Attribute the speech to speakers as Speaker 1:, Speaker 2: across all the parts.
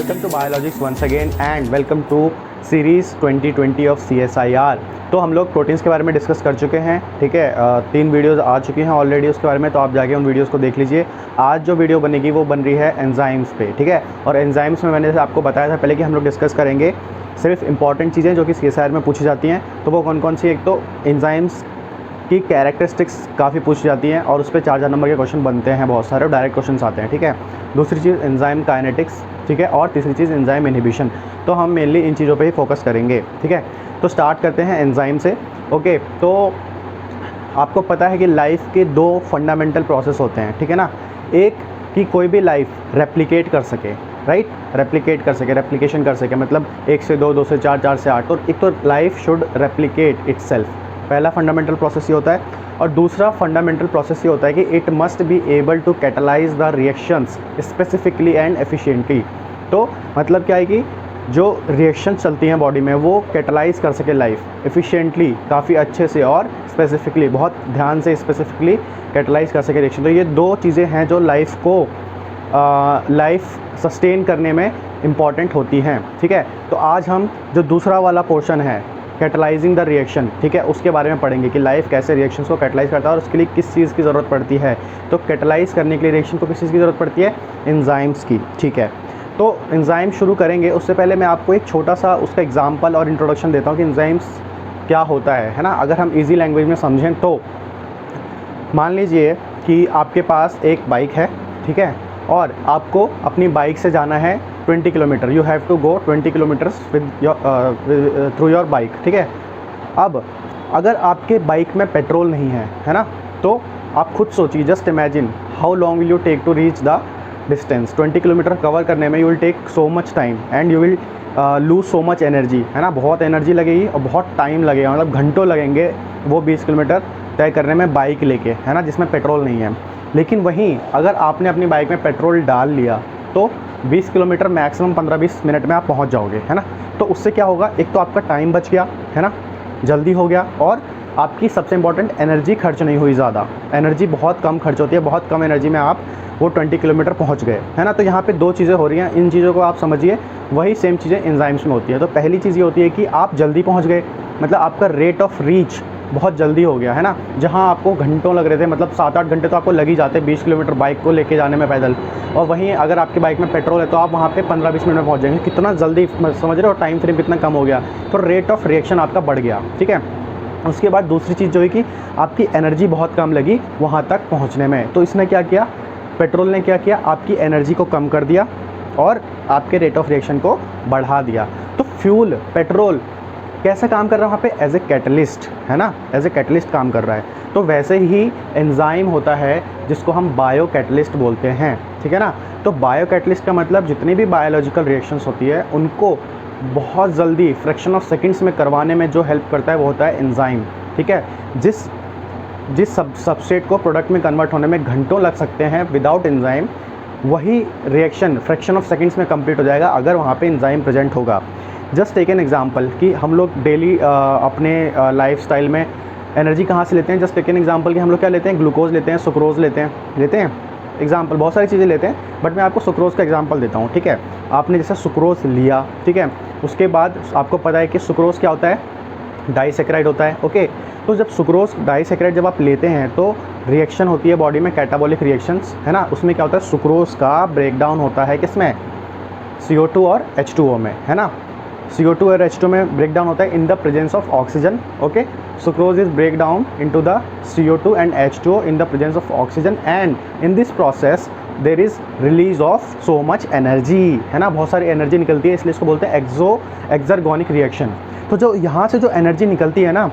Speaker 1: Welcome to biologics once again and welcome to series 2020 of CSIR। तो हम लोग proteins के बारे में डिस्कस कर चुके हैं, ठीक है। 3 वीडियोज़ आ चुकी हैं ऑलरेडी उसके बारे में, तो आप जाके उन वीडियोज़ को देख लीजिए। आज जो वीडियो बनेगी वो बन रही है एंजाइम्स पे, ठीक है। और एंजाइम्स में मैंने आपको बताया था पहले कि हम लोग डिस्कस करेंगे सिर्फ इंपॉर्टेंट चीज़ें जो कि CSIR में पूछी जाती हैं। तो वो कौन कौन सी, एक तो एंजाइम्स की कैरेक्टरिस्टिक्स काफ़ी पूछी जाती हैं और उस पर 4 नंबर के क्वेश्चन बनते हैं, बहुत सारे डायरेक्ट क्वेश्चन आते हैं, ठीक है। दूसरी चीज़ एंजाइम काइनेटिक्स, ठीक है। और तीसरी चीज़ एंजाइम इनहिबिशन। तो हम मेनली इन चीज़ों पे ही फोकस करेंगे, ठीक है। तो स्टार्ट करते हैं एंजाइम से। ओके, तो आपको पता है कि लाइफ के 2 फंडामेंटल प्रोसेस होते हैं, ठीक है ना। एक कि कोई भी लाइफ रेप्लिकेट कर सके, राइट, रेप्लिकेट कर सके, रेप्लिकेशन कर सके, मतलब 1 से 2, 2 से 4, 4 से 8। तो एक तो लाइफ शुड रेप्लिकेट इटसेल्फ, पहला फंडामेंटल प्रोसेस ये होता है। और दूसरा फंडामेंटल प्रोसेस ये होता है कि it must be able to catalyze the reactions specifically and efficiently. तो मतलब क्या है कि जो रिएक्शन चलती हैं बॉडी में वो कैटलाइज कर सके लाइफ एफिशिएंटली, काफ़ी अच्छे से, और स्पेसिफिकली बहुत ध्यान से स्पेसिफिकली कैटलाइज कर सके रिएक्शन। तो ये 2 चीज़ें हैं जो लाइफ को लाइफ सस्टेन करने में इम्पॉर्टेंट होती हैं, ठीक है। तो आज हम जो दूसरा वाला पोर्शन है कैटलाइजिंग द रिएक्शन, ठीक है, उसके बारे में पढ़ेंगे कि लाइफ कैसे रिएक्शंस को कैटलाइज करता है और उसके लिए किस चीज़ की ज़रूरत पड़ती है। तो कैटलाइज करने के लिए रिएक्शन को किस चीज़ की ज़रूरत पड़ती है? एंजाइम्स की, ठीक है। तो एंजाइम शुरू करेंगे, उससे पहले मैं आपको एक छोटा सा उसका एग्जाम्पल और इंट्रोडक्शन देता हूँ कि एंजाइम्स क्या होता है ना। अगर हम ईजी लैंग्वेज में समझें तो मान लीजिए कि आपके पास एक बाइक है, ठीक है, और आपको अपनी बाइक से जाना है 20 kilometre. You have to go 20 kilometres with through your bike, ठीक है। अब अगर आपके बाइक में पेट्रोल नहीं है ना, तो आप खुद सोचिए, just imagine how long will you take to reach the distance. 20 kilometre cover करने में you will take so much time and you will lose so much energy, है ना। बहुत एनर्जी लगेगी और बहुत टाइम लगेगा, मतलब घंटों लगेंगे वो 20 किलोमीटर तय करने में बाइक लेके, है ना, जिसमें पेट्रोल नहीं है। लेकिन वहीं अगर आपने अपनी बाइक में पेट्रोल डाल लिया तो 20 किलोमीटर मैक्सिमम 15-20 मिनट में आप पहुंच जाओगे, है ना। तो उससे क्या होगा, एक तो आपका टाइम बच गया, है ना, जल्दी हो गया, और आपकी सबसे इंपॉर्टेंट एनर्जी खर्च नहीं हुई ज़्यादा। एनर्जी बहुत कम खर्च होती है, बहुत कम एनर्जी में आप वो 20 किलोमीटर पहुंच गए, है ना। तो यहाँ पे 2 चीज़ें हो रही हैं, इन चीज़ों को आप समझिए। वही सेम चीज़ें एंजाइम्स में होती है। तो पहली चीज़ ये होती है कि आप जल्दी पहुँच गए, मतलब आपका रेट ऑफ रीच बहुत जल्दी हो गया, है ना। जहाँ आपको घंटों लग रहे थे, मतलब 7-8 घंटे तो आपको लग ही जाते 20 किलोमीटर बाइक को लेके जाने में पैदल, और वहीं अगर आपकी बाइक में पेट्रोल है तो आप वहाँ पे 15-20 मिनट में पहुँच जाएंगे। कितना जल्दी, समझ रहे हो, टाइम फ्रेम कितना कम हो गया। तो रेट ऑफ रिएक्शन आपका बढ़ गया, ठीक है। उसके बाद दूसरी चीज़ जो है कि आपकी एनर्जी बहुत कम लगी वहाँ तक पहुँचने में। तो इसने क्या किया, पेट्रोल ने क्या किया, आपकी एनर्जी को कम कर दिया और आपके रेट ऑफ रिएक्शन को बढ़ा दिया। तो फ्यूल, पेट्रोल कैसे काम कर रहा है वहाँ पे? एज ए कैटलिस्ट, है ना, एज ए कैटलिस्ट काम कर रहा है। तो वैसे ही एंजाइम होता है जिसको हम बायो कैटलिस्ट बोलते हैं, ठीक है ना। तो बायो कैटलिस्ट का मतलब जितनी भी बायोलॉजिकल रिएक्शंस होती है उनको बहुत जल्दी फ्रैक्शन ऑफ सेकंड्स में करवाने में जो हेल्प करता है वो होता है एंजाइम, ठीक है। जिस सबस्ट्रेट को प्रोडक्ट में कन्वर्ट होने में घंटों लग सकते हैं विदाउट एंजाइम, वही रिएक्शन फ्रैक्शन ऑफ सेकंड्स में कंप्लीट हो जाएगा अगर वहाँ पे एंजाइम प्रेजेंट होगा। जस्ट टेक एन एग्जांपल कि हम लोग डेली अपने लाइफस्टाइल में एनर्जी कहाँ से लेते हैं। जस्ट टेक एन एग्जांपल कि हम लोग क्या लेते हैं, ग्लूकोज लेते हैं, सुक्रोज लेते हैं एग्जांपल, बहुत सारी चीज़ें लेते हैं, बट मैं आपको सुक्रोज का एग्जांपल देता हूँ, ठीक है। आपने जैसे सुक्रोज लिया, ठीक है, उसके बाद आपको पता है कि सुक्रोज क्या होता है, डाइसैकेराइड होता है, ओके। तो जब सुक्रोज डाइसैकेराइड जब आप लेते हैं तो रिएक्शन होती है बॉडी में, कैटाबॉलिक रिएक्शंस, है ना। उसमें क्या होता है, सुक्रोज का ब्रेकडाउन होता है किसमें, CO2 और H2O में, है ना। CO2 और H2 में ब्रेकडाउन होता है in the presence of oxygen, okay. Sucrose is break down into the CO2 and H2O in the presence of oxygen, and in this process there is release of so much energy, है ना। बहुत सारी energy निकलती है, इसलिए इसको बोलते हैं एक्सर्गोनिक रिएक्शन। तो जो यहाँ से जो एनर्जी निकलती है ना,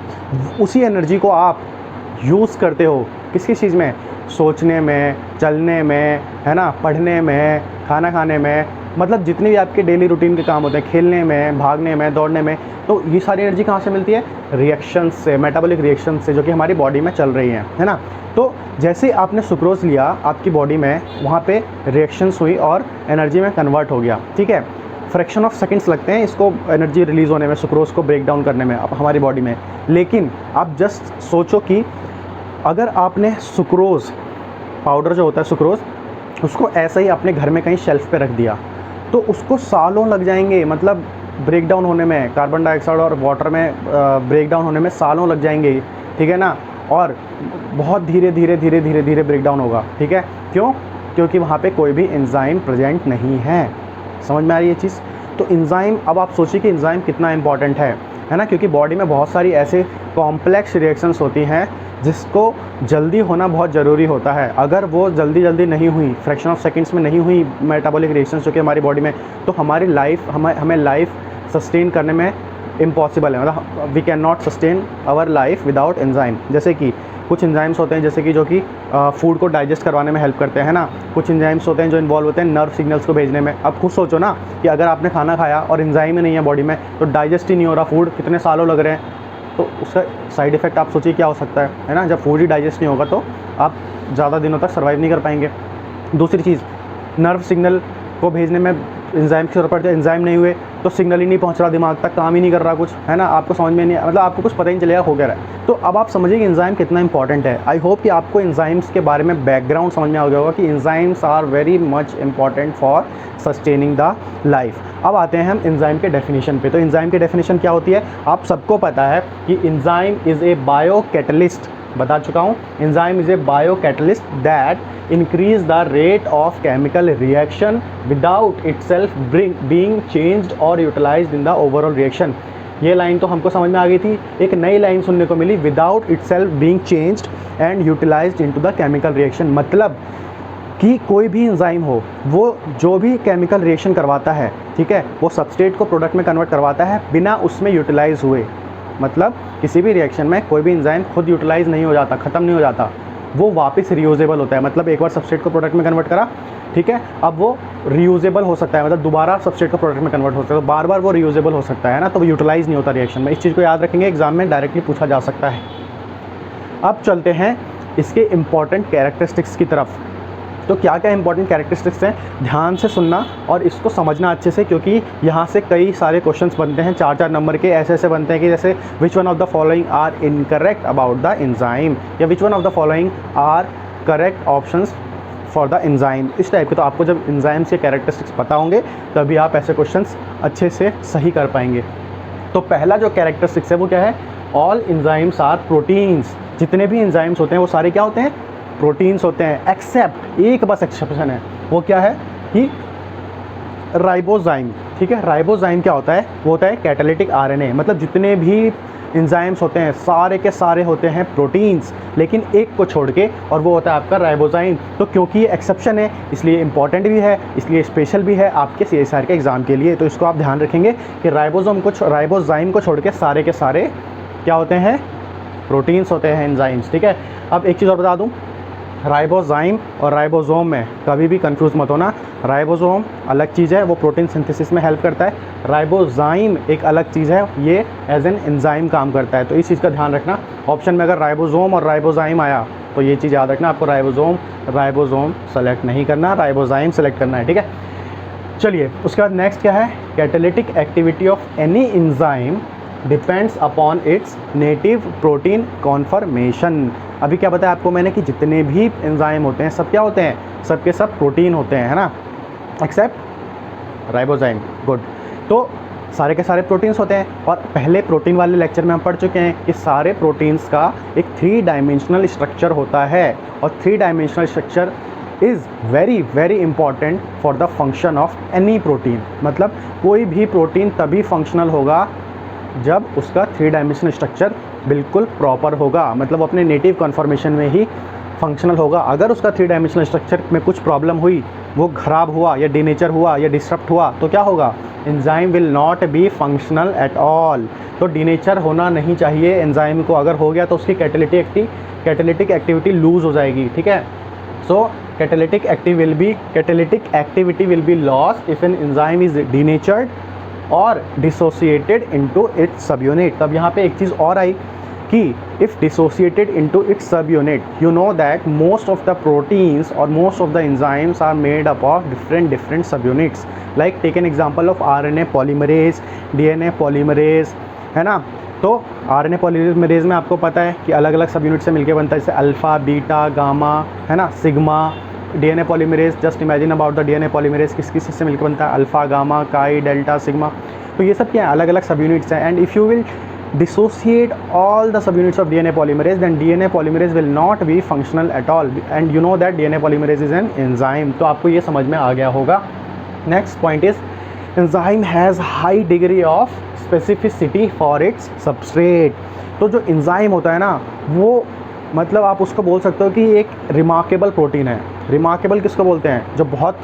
Speaker 1: उसी एनर्जी को आप यूज़ करते हो किस किस चीज़ में, सोचने में, चलने में, है ना, पढ़ने में, खाना खाने में, मतलब जितने भी आपके डेली रूटीन के काम होते हैं, खेलने में, भागने में, दौड़ने में। तो ये सारी एनर्जी कहाँ से मिलती है, रिएक्शन से, मेटाबॉलिक रिएक्शन से, जो कि हमारी बॉडी में चल रही हैं, है ना। तो जैसे आपने सुक्रोज लिया आपकी बॉडी में, वहाँ पे रिएक्शंस हुई और एनर्जी में कन्वर्ट हो गया, ठीक है। फ्रैक्शन ऑफ सेकंड्स लगते हैं इसको एनर्जी रिलीज़ होने में, सुक्रोज को ब्रेक डाउन करने में हमारी बॉडी में। लेकिन आप जस्ट सोचो कि अगर आपने सुक्रोज पाउडर जो होता है सुक्रोज, उसको ऐसे ही अपने घर में कहीं शेल्फ पे रख दिया, तो उसको सालों लग जाएंगे, मतलब ब्रेक डाउन होने में, कार्बन डाइऑक्साइड और वाटर में ब्रेक डाउन होने में सालों लग जाएंगे, ठीक है ना। और बहुत धीरे धीरे धीरे धीरे धीरे ब्रेक डाउन होगा, ठीक है। क्यों? क्योंकि वहाँ पे कोई भी एंजाइम प्रेजेंट नहीं है। समझ में आ रही है चीज़? तो एंजाइम, अब आप सोचिए कि एंजाइम कितना इंपॉर्टेंट है ना, क्योंकि बॉडी में बहुत सारी ऐसे कॉम्प्लेक्स रिएक्शंस होती हैं जिसको जल्दी होना बहुत ज़रूरी होता है। अगर वो जल्दी नहीं हुई, फ्रैक्शन ऑफ सेकंड्स में नहीं हुई मेटाबॉलिक रिएक्शंस जो कि हमारी बॉडी में, तो हमारी लाइफ, हमें लाइफ सस्टेन करने में इम्पॉसिबल है, मतलब we can not sustain our life without enzyme. जैसे कि कुछ एंजाइम्स होते हैं जैसे कि जो कि फूड को डाइजेस्ट करवाने में हेल्प करते हैं ना। कुछ एंजाइम्स होते हैं जो इन्वॉल्व होते हैं नर्व सिग्नल्स को भेजने में। अब खुद सोचो ना कि अगर आपने खाना खाया और एंजाइम ही नहीं है बॉडी में, तो डाइजेस्ट ही नहीं हो रहा फूड, कितने सालों लग रहे हैं, तो उसका साइड इफ़ेक्ट आप सोचिए क्या हो सकता है ना। जब फूड ही डाइजेस्ट नहीं होगा तो आप ज़्यादा दिनों तक सर्वाइव नहीं कर पाएंगे। दूसरी चीज़, नर्व सिग्नल को भेजने में एंजाइम की ज़रूरत पड़ती है। एंजाइम नहीं हुए तो सिग्नल ही नहीं पहुंच रहा, दिमाग तक काम ही नहीं कर रहा कुछ, है ना। आपको समझ में नहीं, मतलब आपको कुछ पता ही नहीं चलेगा हो क्या रहा है। तो अब आप समझिए कि एंजाइम कितना इंपॉर्टेंट है। आई होप कि आपको एंजाइम्स के बारे में बैकग्राउंड समझ में आ गया होगा कि enzymes are very much important for sustaining the life. अब आते हैं हम एंजाइम के डेफिनेशन पे। तो एंजाइम की डेफिनेशन क्या होती है? आप सबको पता है कि enzyme is a bio catalyst, बता चुका हूँ। Enzyme is a bio catalyst that increase the rate of chemical reaction without itself being changed or utilized in the overall reaction। ये लाइन तो हमको समझ में आ गई थी। एक नई लाइन सुनने को मिली, without itself being changed and utilized into the chemical reaction। मतलब कि कोई भी एंजाइम हो, वो जो भी केमिकल रिएक्शन करवाता है, ठीक है, वो सबस्ट्रेट को प्रोडक्ट में कन्वर्ट करवाता है बिना उसमें यूटिलाइज हुए। मतलब किसी भी रिएक्शन में कोई भी एंजाइम खुद यूटिलाइज नहीं हो जाता, ख़त्म नहीं हो जाता, वो वापस रियूजेबल होता है। मतलब एक बार सबस्ट्रेट को प्रोडक्ट में कन्वर्ट करा, ठीक है, अब वो रियूजेबल हो सकता है, मतलब दोबारा सबस्ट्रेट को प्रोडक्ट में कन्वर्ट हो सकता है, तो बार बार वो रियूजेबल हो सकता है ना, तो वो यूटिलाइज नहीं होता रिएक्शन में। इस चीज़ को याद रखेंगे, एग्जाम में डायरेक्टली पूछा जा सकता है। अब चलते हैं इसके इम्पॉर्टेंट कैरेक्टरिस्टिक्स की तरफ। तो क्या क्या इंपॉर्टेंट कैरेक्टरिस्टिक्स हैं, ध्यान से सुनना और इसको समझना अच्छे से, क्योंकि यहाँ से कई सारे क्वेश्चंस बनते हैं 4-4 नंबर के। ऐसे बनते हैं कि जैसे which one of the following are incorrect about the enzyme, या which one of the following are correct options for the enzyme, इस टाइप के। तो आपको जब एंजाइम्स के कैरेक्टरिस्टिक्स पता होंगे तभी आप ऐसे क्वेश्चंस अच्छे से सही कर पाएंगे। तो पहला जो कैरेक्टरिस्टिक्स है वो क्या है? All enzymes are proteins. जितने भी एंजाइम्स होते हैं वो सारे क्या होते हैं? प्रोटीन्स होते हैं। एक्सेप्ट, एक बस एक्सेप्शन है, वो क्या है कि राइबोजाइम, ठीक है। राइबोजाइम क्या होता है? वो होता है कैटालिटिक आरएनए। मतलब जितने भी एंजाइम्स होते हैं सारे के सारे होते हैं प्रोटीन्स, लेकिन एक को छोड़ के, और वो होता है आपका राइबोजाइम। तो क्योंकि ये एक्सेप्शन है इसलिए इंपॉर्टेंट भी है, इसलिए स्पेशल भी है आपके CSIR के एग्ज़ाम के लिए। तो इसको आप ध्यान रखेंगे कि राइबोजाइम को छोड़ के सारे के सारे क्या होते हैं? प्रोटीन्स होते हैं एंजाइम्स, ठीक है। अब एक चीज़ और बता दूँ, राइबोजाइम और राइबोसोम में कभी भी कंफ्यूज मत होना। राइबोसोम अलग चीज़ है, वो प्रोटीन सिंथेसिस में हेल्प करता है। राइबोजाइम एक अलग चीज़ है, ये एज एन एंजाइम काम करता है। तो इस चीज़ का ध्यान रखना। ऑप्शन में अगर राइबोसोम और राइबोजाइम आया तो ये चीज़ याद रखना, आपको राइबोसोम सेलेक्ट नहीं करना, राइबोजाइम सेलेक्ट करना है, ठीक है। चलिए उसके बाद नेक्स्ट क्या है? Catalytic activity of any enzyme depends upon its native protein conformation. अभी क्या बताया आपको मैंने कि जितने भी एंजाइम होते हैं सब क्या होते हैं? सब के सब प्रोटीन होते हैं, है ना, एक्सेप्ट राइबोजाइम। गुड। तो सारे के सारे प्रोटीन्स होते हैं, और पहले प्रोटीन वाले लेक्चर में हम पढ़ चुके हैं कि सारे प्रोटीन्स का एक 3 डायमेंशनल स्ट्रक्चर होता है, और 3 dimensional structure is very very important for the function of any protein. मतलब कोई भी प्रोटीन तभी फंक्शनल होगा जब उसका 3 डायमेंशनल स्ट्रक्चर बिल्कुल प्रॉपर होगा, मतलब अपने नेटिव कन्फर्मेशन में ही फंक्शनल होगा। अगर उसका 3 डायमेंशनल स्ट्रक्चर में कुछ प्रॉब्लम हुई, वो ख़राब हुआ या डिनेचर हुआ या डिस्टर्ब हुआ, तो क्या होगा? Enzyme will not be functional at all. तो डिनेचर होना नहीं चाहिए एंजाइम को, अगर हो गया तो उसकी कैटालिटिक एक्टिविटी लूज़ हो जाएगी, ठीक है। So catalytic activity will be lost if an enzyme is denatured और dissociated into its subunit. तब यहाँ पे एक चीज़ और आई कि if dissociated into its subunit, you know that most of the proteins और most of the enzymes are made up of different subunits. Like take an example of RNA polymerase, DNA polymerase, है ना। तो RNA polymerase में आपको पता है कि अलग अलग सब यूनिट से मिलकर बनता है, जैसे अल्फ़ा, बीटा, गामा, है ना, sigma, DNA polymerase, just imagine about the DNA polymerase किस किस से मिलकर बनता है, अल्फ़ा, गामा, काई, डेल्टा, सिग्मा। तो ये सब क्या है, अलग अलग सब यूनिट्स हैं। And if you will dissociate all the subunits of DNA polymerase, then DNA polymerase will not be functional at all, and you know that DNA polymerase is an enzyme। तो आपको ये समझ में आ गया होगा। Next point is enzyme has high degree of specificity for its substrate। तो जो enzyme होता है ना, वो मतलब आप उसको बोल सकते हो कि एक रिमार्केबल प्रोटीन है। रिमार्केबल किसको बोलते हैं, जो बहुत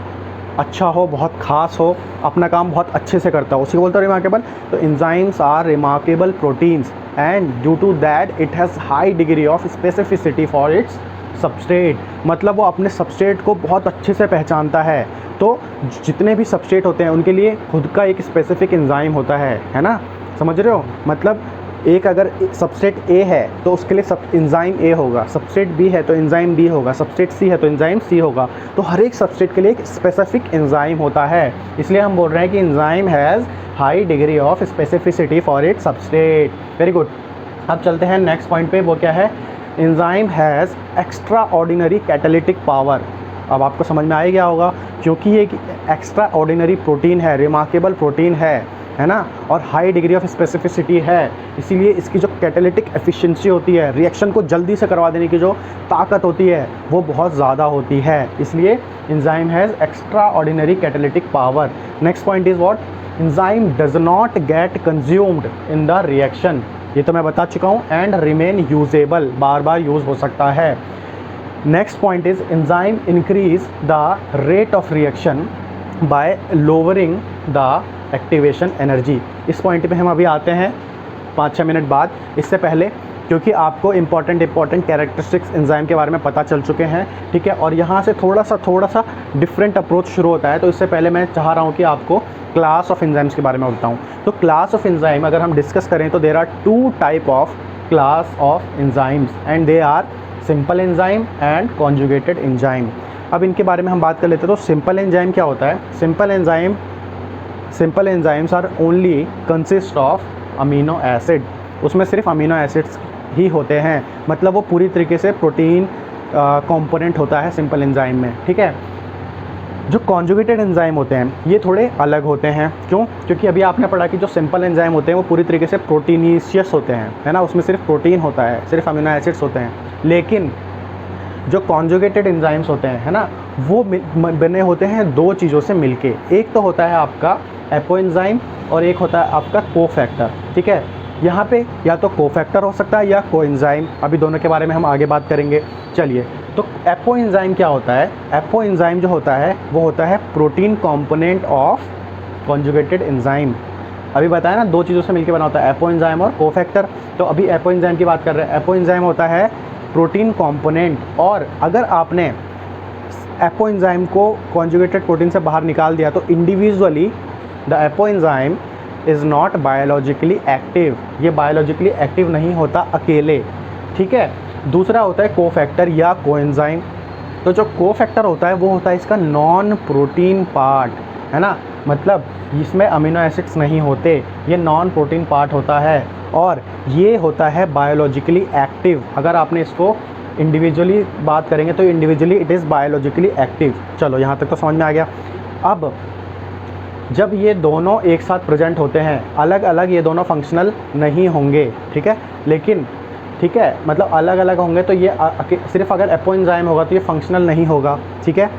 Speaker 1: अच्छा हो, बहुत खास हो, अपना काम बहुत अच्छे से करता हो, उसी को बोलते हैं रिमार्केबल। तो enzymes are remarkable proteins and due to that it has high degree of specificity for its substrate. मतलब वो अपने सबस्ट्रेट को बहुत अच्छे से पहचानता है। तो जितने भी सबस्ट्रेट होते हैं उनके लिए खुद का एक स्पेसिफिक एंजाइम होता है ना, समझ रहे हो। मतलब एक अगर सबस्ट्रेट ए है तो उसके लिए सब एंजाइम ए होगा, सबस्ट्रेट बी है तो एंजाइम बी होगा, सबस्ट्रेट सी है तो एंजाइम सी होगा। तो हर एक सबस्ट्रेट के लिए एक स्पेसिफिक एंजाइम होता है, इसलिए हम बोल रहे हैं कि enzyme has high degree of specificity for it substrate. Very good. अब चलते हैं नेक्स्ट पॉइंट पे, वो क्या है, enzyme has extra ordinary catalytic power. अब आपको समझ में आ ही गया होगा, क्योंकि ये एक एक्स्ट्रा ऑर्डिनरी प्रोटीन है, रिमार्केबल प्रोटीन है ना, और हाई डिग्री ऑफ स्पेसिफिसिटी है, इसीलिए इसकी जो कैटालिटिक एफिशिएंसी होती है, रिएक्शन को जल्दी से करवा देने की जो ताकत होती है, वो बहुत ज़्यादा होती है। इसलिए enzyme has extra ordinary catalytic power. Next point is what, enzyme does not gate consumed in the reaction. ये तो मैं बता चुका हूँ। And remain usable, bar bar use हो सकता है। Next point is enzyme increase the rate of reaction by lowering the activation energy. इस पॉइंट पे हम अभी आते हैं 5-6 मिनट बाद। इससे पहले, क्योंकि आपको इंपॉर्टेंट कैरेक्टरिस्टिक्स एंजाइम के बारे में पता चल चुके हैं, ठीक है, और यहाँ से थोड़ा सा डिफरेंट अप्रोच शुरू होता है। तो इससे पहले मैं चाह रहा हूँ कि आपको क्लास ऑफ एंजाइम्स के बारे में बताऊँ। तो क्लास ऑफ एंजाइम अगर हम डिस्कस करें तो there are 2 type of class of enzymes and they are simple enzyme and conjugated enzyme. अब इनके बारे में हम बात कर लेते हैं। तो सिंपल एंजाइम क्या होता है, simple enzymes are only consist of amino acid. उसमें सिर्फ अमीनो एसिड्स ही होते हैं, मतलब वो पूरी तरीके से प्रोटीन कंपोनेंट होता है सिंपल एंजाइम में, ठीक है। जो कॉन्जुगेटेड एंजाइम होते हैं ये थोड़े अलग होते हैं। क्यों? क्योंकि अभी आपने पढ़ा कि जो सिंपल एंजाइम होते हैं वो पूरी तरीके से प्रोटीनिशियस होते हैं, है ना, उसमें सिर्फ प्रोटीन होता है, सिर्फ अमीनो एसिड्स होते हैं। लेकिन जो कॉन्जुगेटेड एंजाइम्स होते हैं, है ना, वो बने होते हैं 2 चीज़ों से मिलके। एक तो होता है आपका एपोएंजाइम और एक होता है आपका कोफैक्टर, ठीक है। यहाँ पे या तो कोफैक्टर हो सकता है या कोएंजाइम, अभी दोनों के बारे में हम आगे बात करेंगे। चलिए, तो एपोएंजाइम क्या होता है? एपोएंजाइम जो होता है वो होता है protein component of conjugated enzyme. अभी बताया ना 2 चीज़ों से मिलकर बना होता है, एपोएंजाइम और कोफैक्टर। तो अभी एपोएंजाइम की बात कर रहे हैं। एपोएंजाइम होता है प्रोटीन कंपोनेंट, और अगर आपने एपोएंजाइम को कॉन्जुगेटेड प्रोटीन से बाहर निकाल दिया तो individually the apoenzyme is not biologically active. ये बायोलॉजिकली एक्टिव नहीं होता अकेले, ठीक है। दूसरा होता है कोफैक्टर या कोएंजाइम। तो जो कोफैक्टर होता है वो होता है इसका नॉन प्रोटीन पार्ट, है ना, मतलब इसमें अमीनो एसिड्स नहीं होते, ये नॉन प्रोटीन पार्ट होता है और ये होता है बायोलॉजिकली एक्टिव। अगर आपने इसको इंडिविजुअली बात करेंगे तो individually it is biologically active. चलो यहाँ तक तो समझ में आ गया। अब जब ये दोनों एक साथ प्रेजेंट होते हैं, अलग अलग ये दोनों फंक्शनल नहीं होंगे, ठीक है, लेकिन ठीक है, मतलब अलग अलग होंगे तो ये सिर्फ अगर एपोएंजाइम होगा तो ये फंक्शनल नहीं होगा, ठीक है।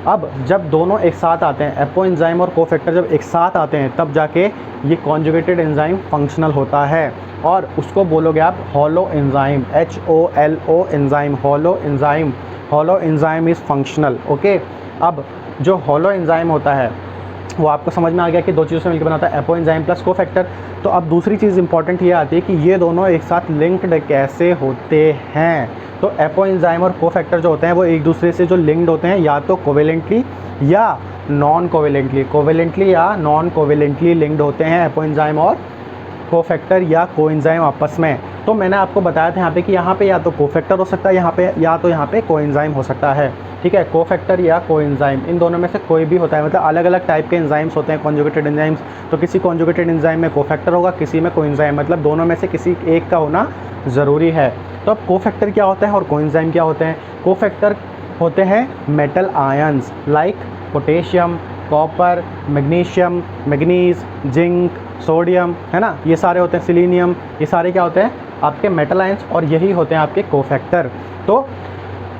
Speaker 1: अब जब दोनों एक साथ आते हैं, एपोएंजाइम और कोफैक्टर जब एक साथ आते हैं, तब जाके ये कॉन्जुगेटेड एंजाइम फंक्शनल होता है, और उसको बोलोगे आप hollow enzyme, HOLO enzyme, hollow enzyme is functional, okay. अब जो हॉलो एंजाइम होता है वो आपको समझ में आ गया कि 2 चीज़ों से मिलकर बनाता है, एपोएंजाइम प्लस कोफैक्टर। तो अब दूसरी चीज़ इंपॉर्टेंट ये आती है कि ये दोनों एक साथ लिंक्ड कैसे होते हैं। तो एपोएंजाइम और कोफैक्टर जो होते हैं वो एक दूसरे से जो लिंक्ड होते हैं, या तो कोवेलेंटली या नॉन कोवेलेंटली या नॉन कोवेलेंटली लिंक्ड होते हैं एपोएंजाइम और कोफैक्टर या कोएंजाइम आपस में। तो मैंने आपको बताया था यहाँ पे कि यहाँ पे या तो कोफैक्टर हो सकता है यहाँ पे, या तो यहाँ पे कोएंजाइम हो सकता है, ठीक है। कोफैक्टर या कोएंजाइम, इन दोनों में से कोई भी होता है, मतलब अलग अलग टाइप के एंजाइम्स होते हैं कॉन्जुगेटेड एंजाइम्स। तो किसी कॉन्जुगेटेड एंजाइम में कोफैक्टर होगा, किसी में कोएंजाइम, मतलब दोनों में से किसी एक का होना ज़रूरी है। तो अब कोफैक्टर क्या होता है और कोएंजाइम क्या होते हैं? कोफैक्टर होते हैं metal ions like potassium, copper, magnesium, manganese, zinc, sodium, है ना, ये सारे होते हैं, सिलीनियम, ये सारे क्या होते हैं आपके मेटल आयंस और यही होते हैं आपके कोफैक्टर। तो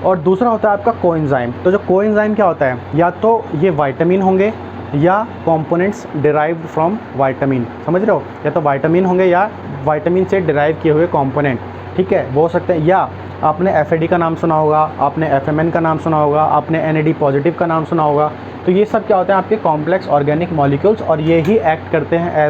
Speaker 1: और दूसरा होता है आपका कोएंजाइम। तो जो कोएंजाइम क्या होता है, या तो ये विटामिन होंगे या कंपोनेंट्स डिराइव्ड फ्रॉम विटामिन, समझ रहे हो, या तो विटामिन होंगे या विटामिन से डिराइव किए हुए कंपोनेंट, ठीक है, वो हो सकते हैं। या आपने एफ का नाम सुना होगा, आपने FMN का नाम सुना होगा, आपने NAD पॉजिटिव का नाम सुना होगा। तो ये सब क्या होते हैं आपके कॉम्प्लेक्स ऑर्गेनिक मॉलिक्यूल्स और ये ही एक्ट करते हैं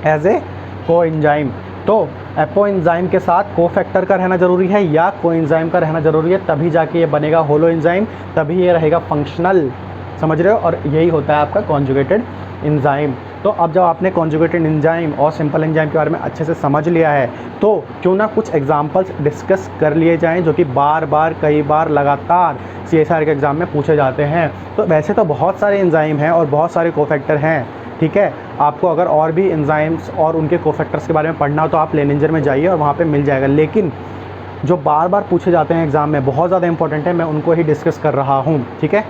Speaker 1: एज ए कोएंजाइम। तो एपोएंजाइम के साथ कोफैक्टर का रहना ज़रूरी है या कोएंजाइम का रहना ज़रूरी है, तभी जाके ये बनेगा होलो एंजाइम, तभी ये रहेगा फंक्शनल, समझ रहे हो। और यही होता है आपका कॉन्जुगेटेड एंजाइम। तो अब जब आपने कॉन्जुगेटेड एंजाइम और सिंपल एंजाइम के बारे में अच्छे से समझ लिया है, तो क्यों ना कुछ एग्जांपल्स डिस्कस कर लिए जाएं जो कि बार बार कई बार लगातार CSIR के एग्ज़ाम में पूछे जाते हैं। तो वैसे तो बहुत सारे एंजाइम हैं और बहुत सारे कोफैक्टर हैं, ठीक है। आपको अगर और भी एंजाइम्स और उनके कोफैक्टर्स के बारे में पढ़ना हो तो आप लेनिंजर में जाइए और वहाँ पे मिल जाएगा। लेकिन जो बार बार पूछे जाते हैं एग्ज़ाम में, बहुत ज़्यादा इंपॉर्टेंट है, मैं उनको ही डिस्कस कर रहा हूँ, ठीक है।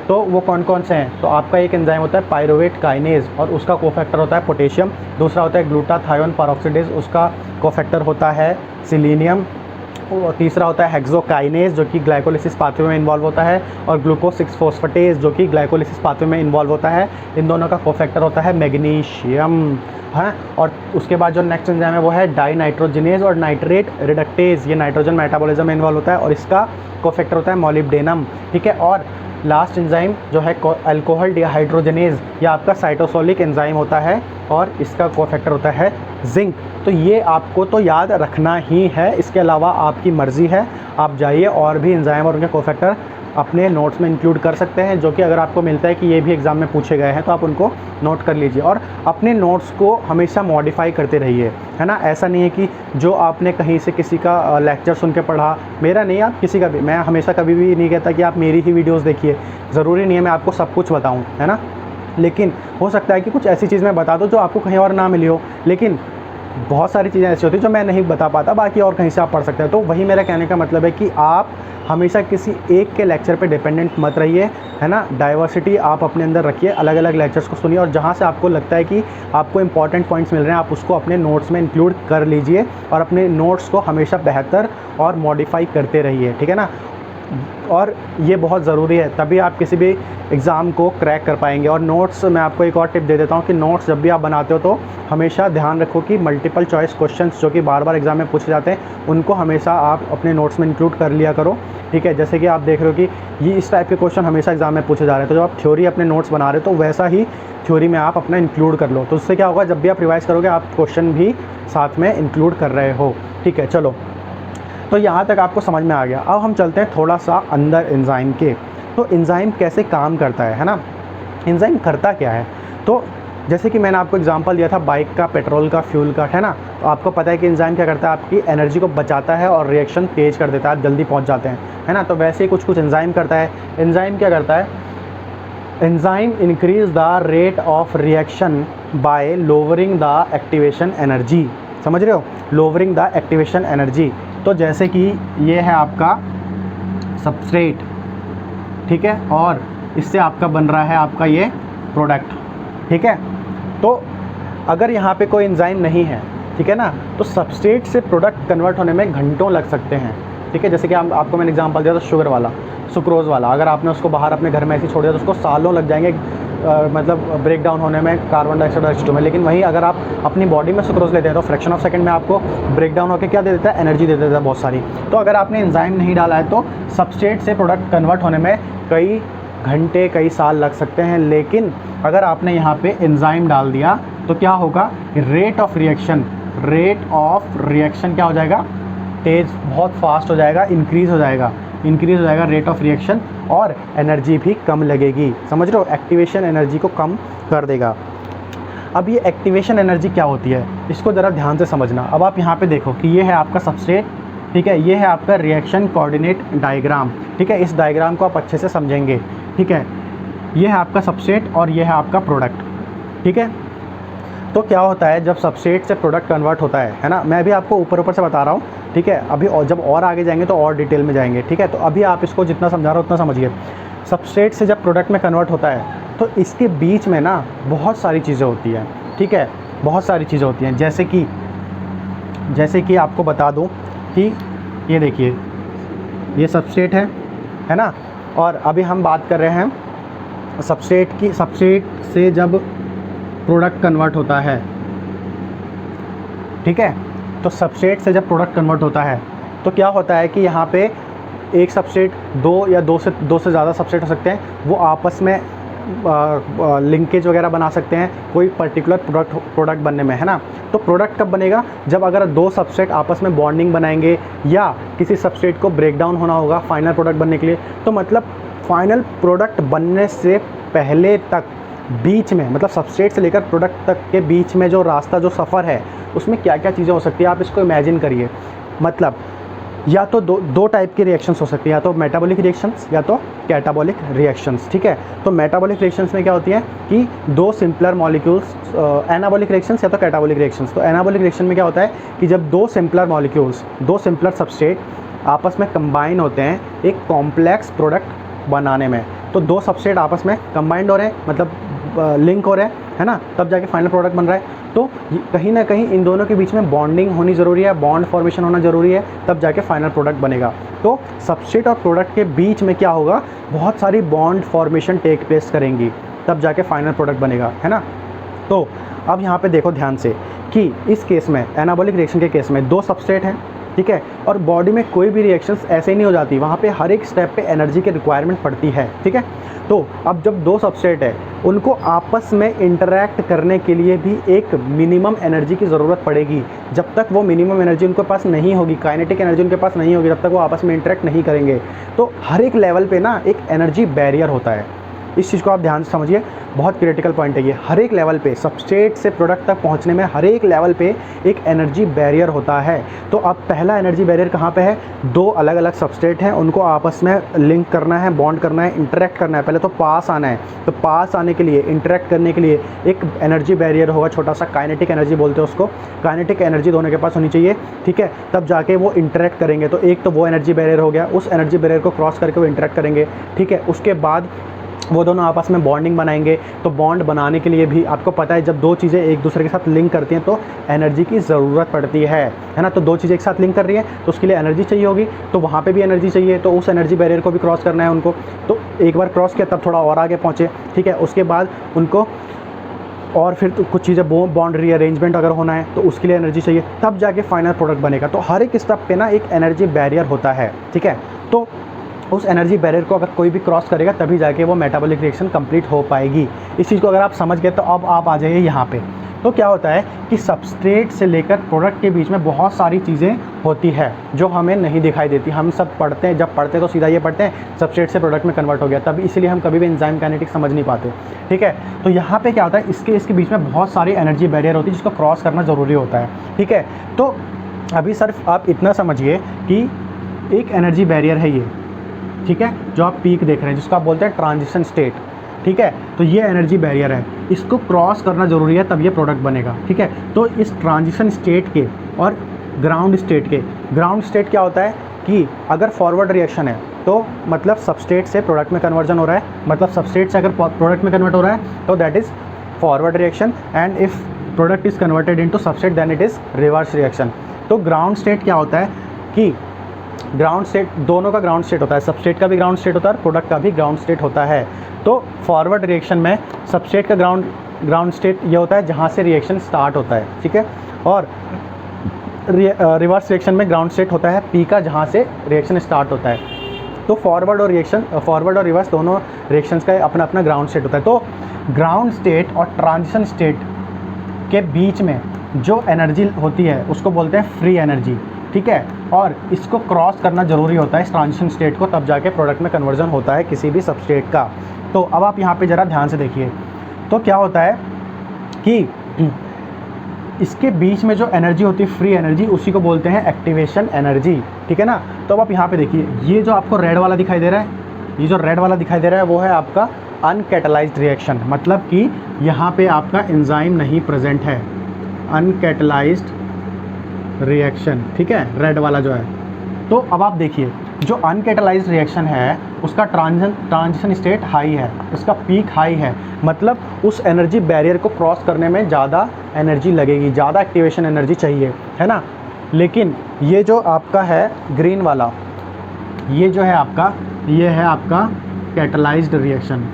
Speaker 1: तो वो कौन कौन से हैं, तो आपका एक एंजाइम होता है पायरुवेट काइनेज और उसका कोफैक्टर होता है पोटेशियम। दूसरा होता है ग्लूटाथायोन पेरोक्सिडेज, उसका कोफैक्टर होता है सिलीनियम। और तीसरा होता है हेक्सोकाइनेज जो कि ग्लाइकोलिसिस पाथवे में इन्वॉल्व होता है, और ग्लूकोज 6 फॉस्फेटेज जो कि ग्लाइकोलिसिस पाथवे में इन्वॉल्व होता है। इन दोनों का कोफैक्टर होता है मैग्नीशियम, है। और उसके बाद जो नेक्स्ट एंजाइम है वो है डाइनाइट्रोजिनेज और नाइट्रेट रिडक्टेज, ये नाइट्रोजन मेटाबॉलिज्म में इन्वॉल्व होता है और इसका कोफैक्टर होता है मोलिब्डेनम, ठीक है। और लास्ट एंजाइम जो है अल्कोहल डिहाइड्रोजनेज, ये आपका साइटोसोलिक एंजाइम होता है और इसका कोफैक्टर होता है जिंक। तो ये आपको तो याद रखना ही है, इसके अलावा आपकी मर्ज़ी है, आप जाइए और भी एंजाइम और उनके कोफैक्टर अपने नोट्स में इंक्लूड कर सकते हैं, जो कि अगर आपको मिलता है कि ये भी एग्ज़ाम में पूछे गए हैं तो आप उनको नोट कर लीजिए। और अपने नोट्स को हमेशा मॉडिफाई करते रहिए, है ना। ऐसा नहीं है कि जो आपने कहीं से किसी का लेक्चर सुन के पढ़ा, मेरा नहीं, आप किसी का भी, मैं हमेशा कभी भी नहीं कहता कि आप मेरी ही वीडियोज़ देखिए, ज़रूरी नहीं है मैं आपको सब कुछ बताऊँ, है ना। लेकिन हो सकता है कि कुछ ऐसी चीज़ मैं बता दूँ जो आपको कहीं और ना मिली हो, लेकिन बहुत सारी चीज़ें ऐसी होती हैं जो मैं नहीं बता पाता, बाकी और कहीं से आप पढ़ सकते हैं। तो वही मेरा कहने का मतलब है कि आप हमेशा किसी एक के लेक्चर पे डिपेंडेंट मत रहिए, है ना। डाइवर्सिटी आप अपने अंदर रखिए, अलग अलग लेक्चर्स को सुनिए और जहाँ से आपको लगता है कि आपको इंपॉर्टेंट पॉइंट्स मिल रहे हैं आप उसको अपने नोट्स में इंक्लूड कर लीजिए और अपने नोट्स को हमेशा बेहतर और मॉडिफाई करते रहिए, ठीक है ना। और ये बहुत ज़रूरी है, तभी आप किसी भी एग्ज़ाम को क्रैक कर पाएंगे। और नोट्स, मैं आपको एक और टिप दे देता हूँ कि नोट्स जब भी आप बनाते हो तो हमेशा ध्यान रखो कि मल्टीपल चॉइस क्वेश्चंस जो कि बार बार एग्ज़ाम में पूछे जाते हैं उनको हमेशा आप अपने नोट्स में इंक्लूड कर लिया करो, ठीक है। जैसे कि आप देख रहे हो कि ये इस टाइप के क्वेश्चन हमेशा एग्ज़ाम में पूछे जा रहे हैं, तो जब आप थ्योरी अपने नोट्स बना रहे हो तो वैसा ही थ्योरी में आप अपना इंक्लूड कर लो। तो उससे क्या होगा, जब भी आप रिवाइज़ करोगे आप क्वेश्चन भी साथ में इंक्लूड कर रहे हो, ठीक है। चलो, तो यहाँ तक आपको समझ में आ गया। अब हम चलते हैं थोड़ा सा अंदर एंजाइम के। तो एंजाइम कैसे काम करता है ना, एंजाइम करता क्या है। तो जैसे कि मैंने आपको एग्जांपल दिया था बाइक का, पेट्रोल का, फ्यूल का, है ना। तो आपको पता है कि एंजाइम क्या करता है, आपकी एनर्जी को बचाता है और रिएक्शन तेज़ कर देता है, आप जल्दी पहुँच जाते हैं, है ना। तो वैसे ही कुछ कुछ एंजाइम करता है। एंजाइम क्या करता है, enzyme increase the rate of reaction by lowering the activation energy, समझ रहे हो, लोअरिंग द एक्टिवेशन एनर्जी। तो जैसे कि ये है आपका सबस्ट्रेट, ठीक है, और इससे आपका बन रहा है आपका ये प्रोडक्ट, ठीक है। तो अगर यहाँ पे कोई एंजाइम नहीं है, ठीक है ना, तो सबस्ट्रेट से प्रोडक्ट कन्वर्ट होने में घंटों लग सकते हैं, ठीक है। जैसे कि आपको मैंने एग्जांपल दिया था शुगर वाला, सुक्रोज़ वाला, अगर आपने उसको बाहर अपने घर में ऐसे छोड़ दिया तो उसको सालों लग जाएंगे मतलब ब्रेक डाउन होने में कार्बन डाइऑक्साइड और H2 में। लेकिन वहीं अगर आप अपनी बॉडी में सुक्रोज़ लेते हैं तो फ्रैक्शन ऑफ सेकंड में आपको ब्रेक डाउन होकर क्या दे देता है, एनर्जी दे देता है बहुत सारी। तो अगर आपने एंजाइम नहीं डाला है तो सबस्ट्रेट से प्रोडक्ट कन्वर्ट होने में कई घंटे, कई साल लग सकते हैं। लेकिन अगर आपने यहाँ पे एंजाइम डाल दिया तो क्या होगा, रेट ऑफ रिएक्शन क्या हो जाएगा, तेज़, बहुत फास्ट हो जाएगा, इंक्रीज़ हो जाएगा रेट ऑफ रिएक्शन, और एनर्जी भी कम लगेगी, समझ रहे हो, एक्टिवेशन एनर्जी को कम कर देगा। अब ये एक्टिवेशन एनर्जी क्या होती है, इसको ज़रा ध्यान से समझना। अब आप यहाँ पे देखो कि ये है आपका सबस्ट्रेट, ठीक है, ये है आपका रिएक्शन कोऑर्डिनेट डायग्राम, ठीक है। इस डायग्राम को आप अच्छे से समझेंगे, ठीक है। ये है आपका सबस्ट्रेट और ये है आपका प्रोडक्ट, ठीक है। तो क्या होता है जब सबस्ट्रेट से प्रोडक्ट कन्वर्ट होता है ना, मैं अभी आपको ऊपर ऊपर से बता रहा हूँ, ठीक है, अभी और जब और आगे जाएंगे तो और डिटेल में जाएंगे, ठीक है। तो अभी आप इसको जितना समझा रहा हो उतना समझिए। सबस्ट्रेट से जब प्रोडक्ट में कन्वर्ट होता है तो इसके बीच में ना बहुत सारी चीज़ें होती हैं, ठीक है, बहुत सारी चीज़ें होती हैं। जैसे कि आपको बता दूं कि ये देखिए, ये सबस्ट्रेट है ना, और अभी हम बात कर रहे हैं सबस्ट्रेट की। सबस्ट्रेट से जब प्रोडक्ट कन्वर्ट होता है, ठीक है, तो सबस्ट्रेट से जब प्रोडक्ट कन्वर्ट होता है तो क्या होता है कि यहाँ पे एक सबस्ट्रेट, दो से ज़्यादा सबस्ट्रेट हो सकते हैं, वो आपस में लिंकेज वगैरह बना सकते हैं कोई पर्टिकुलर प्रोडक्ट बनने में, है ना। तो प्रोडक्ट कब बनेगा, जब अगर दो सबस्ट्रेट आपस में बॉन्डिंग बनाएंगे या किसी सबस्ट्रेट को ब्रेक डाउन होना होगा फाइनल प्रोडक्ट बनने के लिए। तो मतलब फाइनल प्रोडक्ट बनने से पहले तक बीच में, मतलब सबस्ट्रेट से लेकर प्रोडक्ट तक के बीच में जो रास्ता, जो सफ़र है, उसमें क्या क्या चीज़ें हो सकती है, आप इसको इमेजिन करिए। मतलब या तो दो टाइप की रिएक्शंस हो सकती हैं, या तो मेटाबॉलिक रिएक्शंस या तो कैटाबॉलिक रिएक्शंस, ठीक है। तो मेटाबॉलिक रिएक्शंस में क्या होती है कि दो सिंपलर मॉलिक्यूल्स, एनाबॉलिक रिएक्शंस या तो कैटाबॉलिक रिएक्शंस। तो एनाबॉलिक रिएक्शन में क्या होता है कि जब दो सिंपलर मॉलिक्यूल्स, दो सिंपलर सबस्ट्रेट आपस में कंबाइन होते हैं एक कॉम्प्लेक्स प्रोडक्ट बनाने में, तो दो सबस्ट्रेट आपस में कंबाइंड हो रहे हैं, मतलब लिंक हो रहे हैं, है ना, तब जाके फाइनल प्रोडक्ट बन रहा है। तो कहीं ना कहीं इन दोनों के बीच में बॉन्डिंग होनी ज़रूरी है, बॉन्ड फॉर्मेशन होना ज़रूरी है, तब जाके फाइनल प्रोडक्ट बनेगा। तो सबस्ट्रेट और प्रोडक्ट के बीच में क्या होगा, बहुत सारी बॉन्ड फॉर्मेशन टेक प्लेस करेंगी, तब जाके फाइनल प्रोडक्ट बनेगा, है ना। तो अब यहाँ पे देखो ध्यान से कि इस केस में, एनाबॉलिक रिएक्शन के केस में दो सबस्ट्रेट हैं, ठीक है, और बॉडी में कोई भी रिएक्शंस ऐसे ही नहीं हो जाती, वहाँ पे हर एक स्टेप पे एनर्जी की रिक्वायरमेंट पड़ती है, ठीक है। तो अब जब दो सबस्ट्रेट है, उनको आपस में इंटरैक्ट करने के लिए भी एक मिनिमम एनर्जी की ज़रूरत पड़ेगी। जब तक वो मिनिमम एनर्जी उनके पास नहीं होगी, काइनेटिक एनर्जी उनके पास नहीं होगी, तब तक वो आपस में इंटरैक्ट नहीं करेंगे। तो हर एक लेवल पे ना एक एनर्जी बैरियर होता है, इस चीज़ को आप ध्यान से समझिए, बहुत क्रिटिकल पॉइंट है ये। हर एक लेवल पे, सबस्ट्रेट से प्रोडक्ट तक पहुंचने में हर एक लेवल पे एक एनर्जी बैरियर होता है। तो अब पहला एनर्जी बैरियर कहाँ पे है, दो अलग अलग सबस्ट्रेट हैं, उनको आपस में लिंक करना है, बॉन्ड करना है, इंटरेक्ट करना है, पहले तो पास आना है। तो पास आने के लिए, इंटरेक्ट करने के लिए एक एनर्जी बैरियर होगा, छोटा सा, काइनेटिक एनर्जी बोलते हैं उसको। काइनेटिक एनर्जी दोनों के पास होनी चाहिए, ठीक है, तब जाके वो इंटरेक्ट करेंगे। तो एक तो वो एनर्जी बैरियर हो गया, उस एनर्जी बैरियर को क्रॉस करके वो इंटरेक्ट करेंगे, ठीक है। उसके बाद वो दोनों आपस में बॉन्डिंग बनाएंगे। तो बॉन्ड बनाने के लिए भी आपको पता है, जब दो चीज़ें एक दूसरे के साथ लिंक करती हैं तो एनर्जी की ज़रूरत पड़ती है ना। तो दो चीज़ें एक साथ लिंक कर रही हैं तो उसके लिए एनर्जी चाहिए होगी, तो वहाँ पे भी एनर्जी चाहिए, तो उस एनर्जी बैरियर को भी क्रॉस करना है उनको। तो एक बार क्रॉस किया तब थोड़ा और आगे पहुँचे, ठीक है। उसके बाद उनको और फिर तो कुछ चीज़ें बॉन्ड रीअरेंजमेंट अगर होना है तो उसके लिए एनर्जी चाहिए, तब जाके फाइनल प्रोडक्ट बनेगा। तो हर एक स्टेप पे ना एक एनर्जी बैरियर होता है, ठीक है। तो उस एनर्जी बैरियर को अगर कोई भी क्रॉस करेगा तभी जाके वो मेटाबॉलिक रिएक्शन कंप्लीट हो पाएगी। इस चीज़ को अगर आप समझ गए तो अब आप आ जाइए यहाँ पे। तो क्या होता है कि सबस्ट्रेट से लेकर प्रोडक्ट के बीच में बहुत सारी चीज़ें होती है जो हमें नहीं दिखाई देती। हम सब पढ़ते हैं, जब पढ़ते हैं तो सीधा ये पढ़ते हैं सबस्ट्रेट से प्रोडक्ट में कन्वर्ट हो गया, तभी इसलिए हम कभी भी एंजाइम काइनेटिक्स समझ नहीं पाते, ठीक है। तो यहाँ पे क्या होता है, इसके बीच में बहुत सारी एनर्जी बैरियर होती है जिसको क्रॉस करना ज़रूरी होता है, ठीक है। तो अभी सिर्फ आप इतना समझिए कि एक एनर्जी बैरियर है ये, ठीक है, जो आप पीक देख रहे हैं, जिसको आप बोलते हैं ट्रांजिशन स्टेट, ठीक है। तो ये एनर्जी बैरियर है, इसको क्रॉस करना ज़रूरी है तब ये प्रोडक्ट बनेगा, ठीक है। तो इस ट्रांजिशन स्टेट के और ग्राउंड स्टेट क्या होता है कि अगर फॉरवर्ड रिएक्शन है तो मतलब सबस्ट्रेट से प्रोडक्ट में कन्वर्जन हो रहा है, मतलब सबस्ट्रेट से अगर प्रोडक्ट में कन्वर्ट हो रहा है तो that is forward reaction, and if product is converted into substrate then it is reverse reaction. तो ग्राउंड स्टेट क्या होता है कि ग्राउंड स्टेट, दोनों का ग्राउंड स्टेट होता है, सबस्ट्रेट का भी ग्राउंड स्टेट होता है और प्रोडक्ट का भी ग्राउंड स्टेट होता है। तो फॉरवर्ड रिएक्शन में सबस्ट्रेट का ग्राउंड स्टेट ये होता है जहाँ से रिएक्शन स्टार्ट होता है, ठीक है, और रिवर्स रिएक्शन में ग्राउंड स्टेट होता है पी का, जहाँ से रिएक्शन स्टार्ट होता है। तो फॉरवर्ड और रिवर्स दोनों रिएक्शंस का अपना अपना ग्राउंड स्टेट होता है। तो ग्राउंड स्टेट और ट्रांजिशन स्टेट के बीच में जो एनर्जी होती है उसको बोलते हैं फ्री एनर्जी, ठीक है, और इसको क्रॉस करना ज़रूरी होता है इस ट्रांजिशन स्टेट को, तब जाके प्रोडक्ट में कन्वर्जन होता है किसी भी सबस्ट्रेट का। तो अब आप यहाँ पे ज़रा ध्यान से देखिए, तो क्या होता है कि इसके बीच में जो एनर्जी होती है फ्री एनर्जी, उसी को बोलते हैं एक्टिवेशन एनर्जी, ठीक है ना। तो अब आप यहाँ पे देखिए, ये जो आपको रेड वाला दिखाई दे रहा है, ये जो रेड वाला दिखाई दे रहा है वो है आपका अनकैटलाइज्ड रिएक्शन, मतलब कि यहाँ पे आपका एंजाइम नहीं प्रेजेंट है, अनकैटलाइज्ड रिएक्शन, ठीक है, रेड वाला जो है। तो अब आप देखिए जो अनकैटलाइज्ड रिएक्शन है उसका ट्रांजिशन स्टेट हाई है, उसका पीक हाई है, मतलब उस एनर्जी बैरियर को क्रॉस करने में ज़्यादा एनर्जी लगेगी, ज़्यादा एक्टिवेशन एनर्जी चाहिए, है ना। लेकिन ये जो आपका है ग्रीन वाला, ये जो है आपका, ये है आपका कैटलाइज्ड रिएक्शन,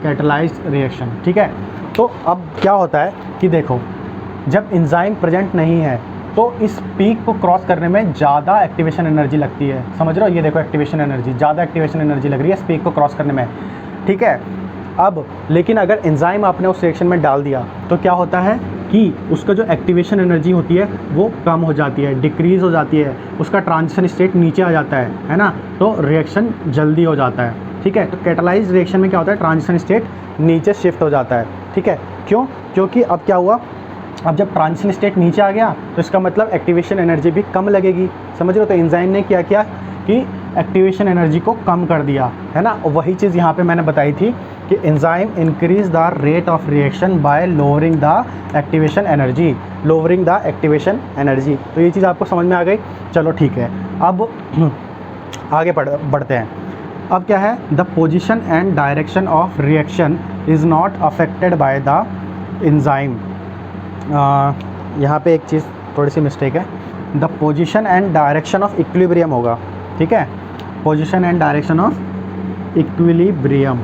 Speaker 1: कैटलाइज्ड रिएक्शन, ठीक है। तो अब क्या होता है कि देखो जब एंजाइम प्रेजेंट नहीं है तो इस पीक को क्रॉस करने में ज़्यादा एक्टिवेशन एनर्जी लगती है, समझ रहे हो, ये देखो एक्टिवेशन एनर्जी, ज़्यादा एक्टिवेशन एनर्जी लग रही है इस पीक को क्रॉस करने में, ठीक है। अब लेकिन अगर एंजाइम आपने उस रिएक्शन में डाल दिया तो क्या होता है कि उसका जो एक्टिवेशन एनर्जी होती है वो कम हो जाती है, डिक्रीज़ हो जाती है, उसका ट्रांजिशन स्टेट नीचे आ जाता है ना, तो रिएक्शन जल्दी हो जाता है, ठीक है। तो कैटलाइज्ड रिएक्शन में क्या होता है, ट्रांजिशन स्टेट नीचे शिफ्ट हो जाता है, ठीक है। क्यों? क्योंकि अब क्या हुआ, अब जब ट्रांजिशन स्टेट नीचे आ गया तो इसका मतलब एक्टिवेशन एनर्जी भी कम लगेगी, समझ रहे हो। तो एंजाइम ने क्या किया कि एक्टिवेशन एनर्जी को कम कर दिया, है ना। वही चीज़ यहाँ पे मैंने बताई थी कि enzyme increase the rate of reaction by lowering the activation energy, lowering the activation energy. तो ये चीज़ आपको समझ में आ गई, चलो ठीक है। अब आगे बढ़ते हैं। अब क्या है, the position and direction of reaction is not affected by the enzyme. यहाँ पे एक चीज़ थोड़ी सी मिस्टेक है, the position and direction of equilibrium होगा, ठीक है, position and direction of equilibrium,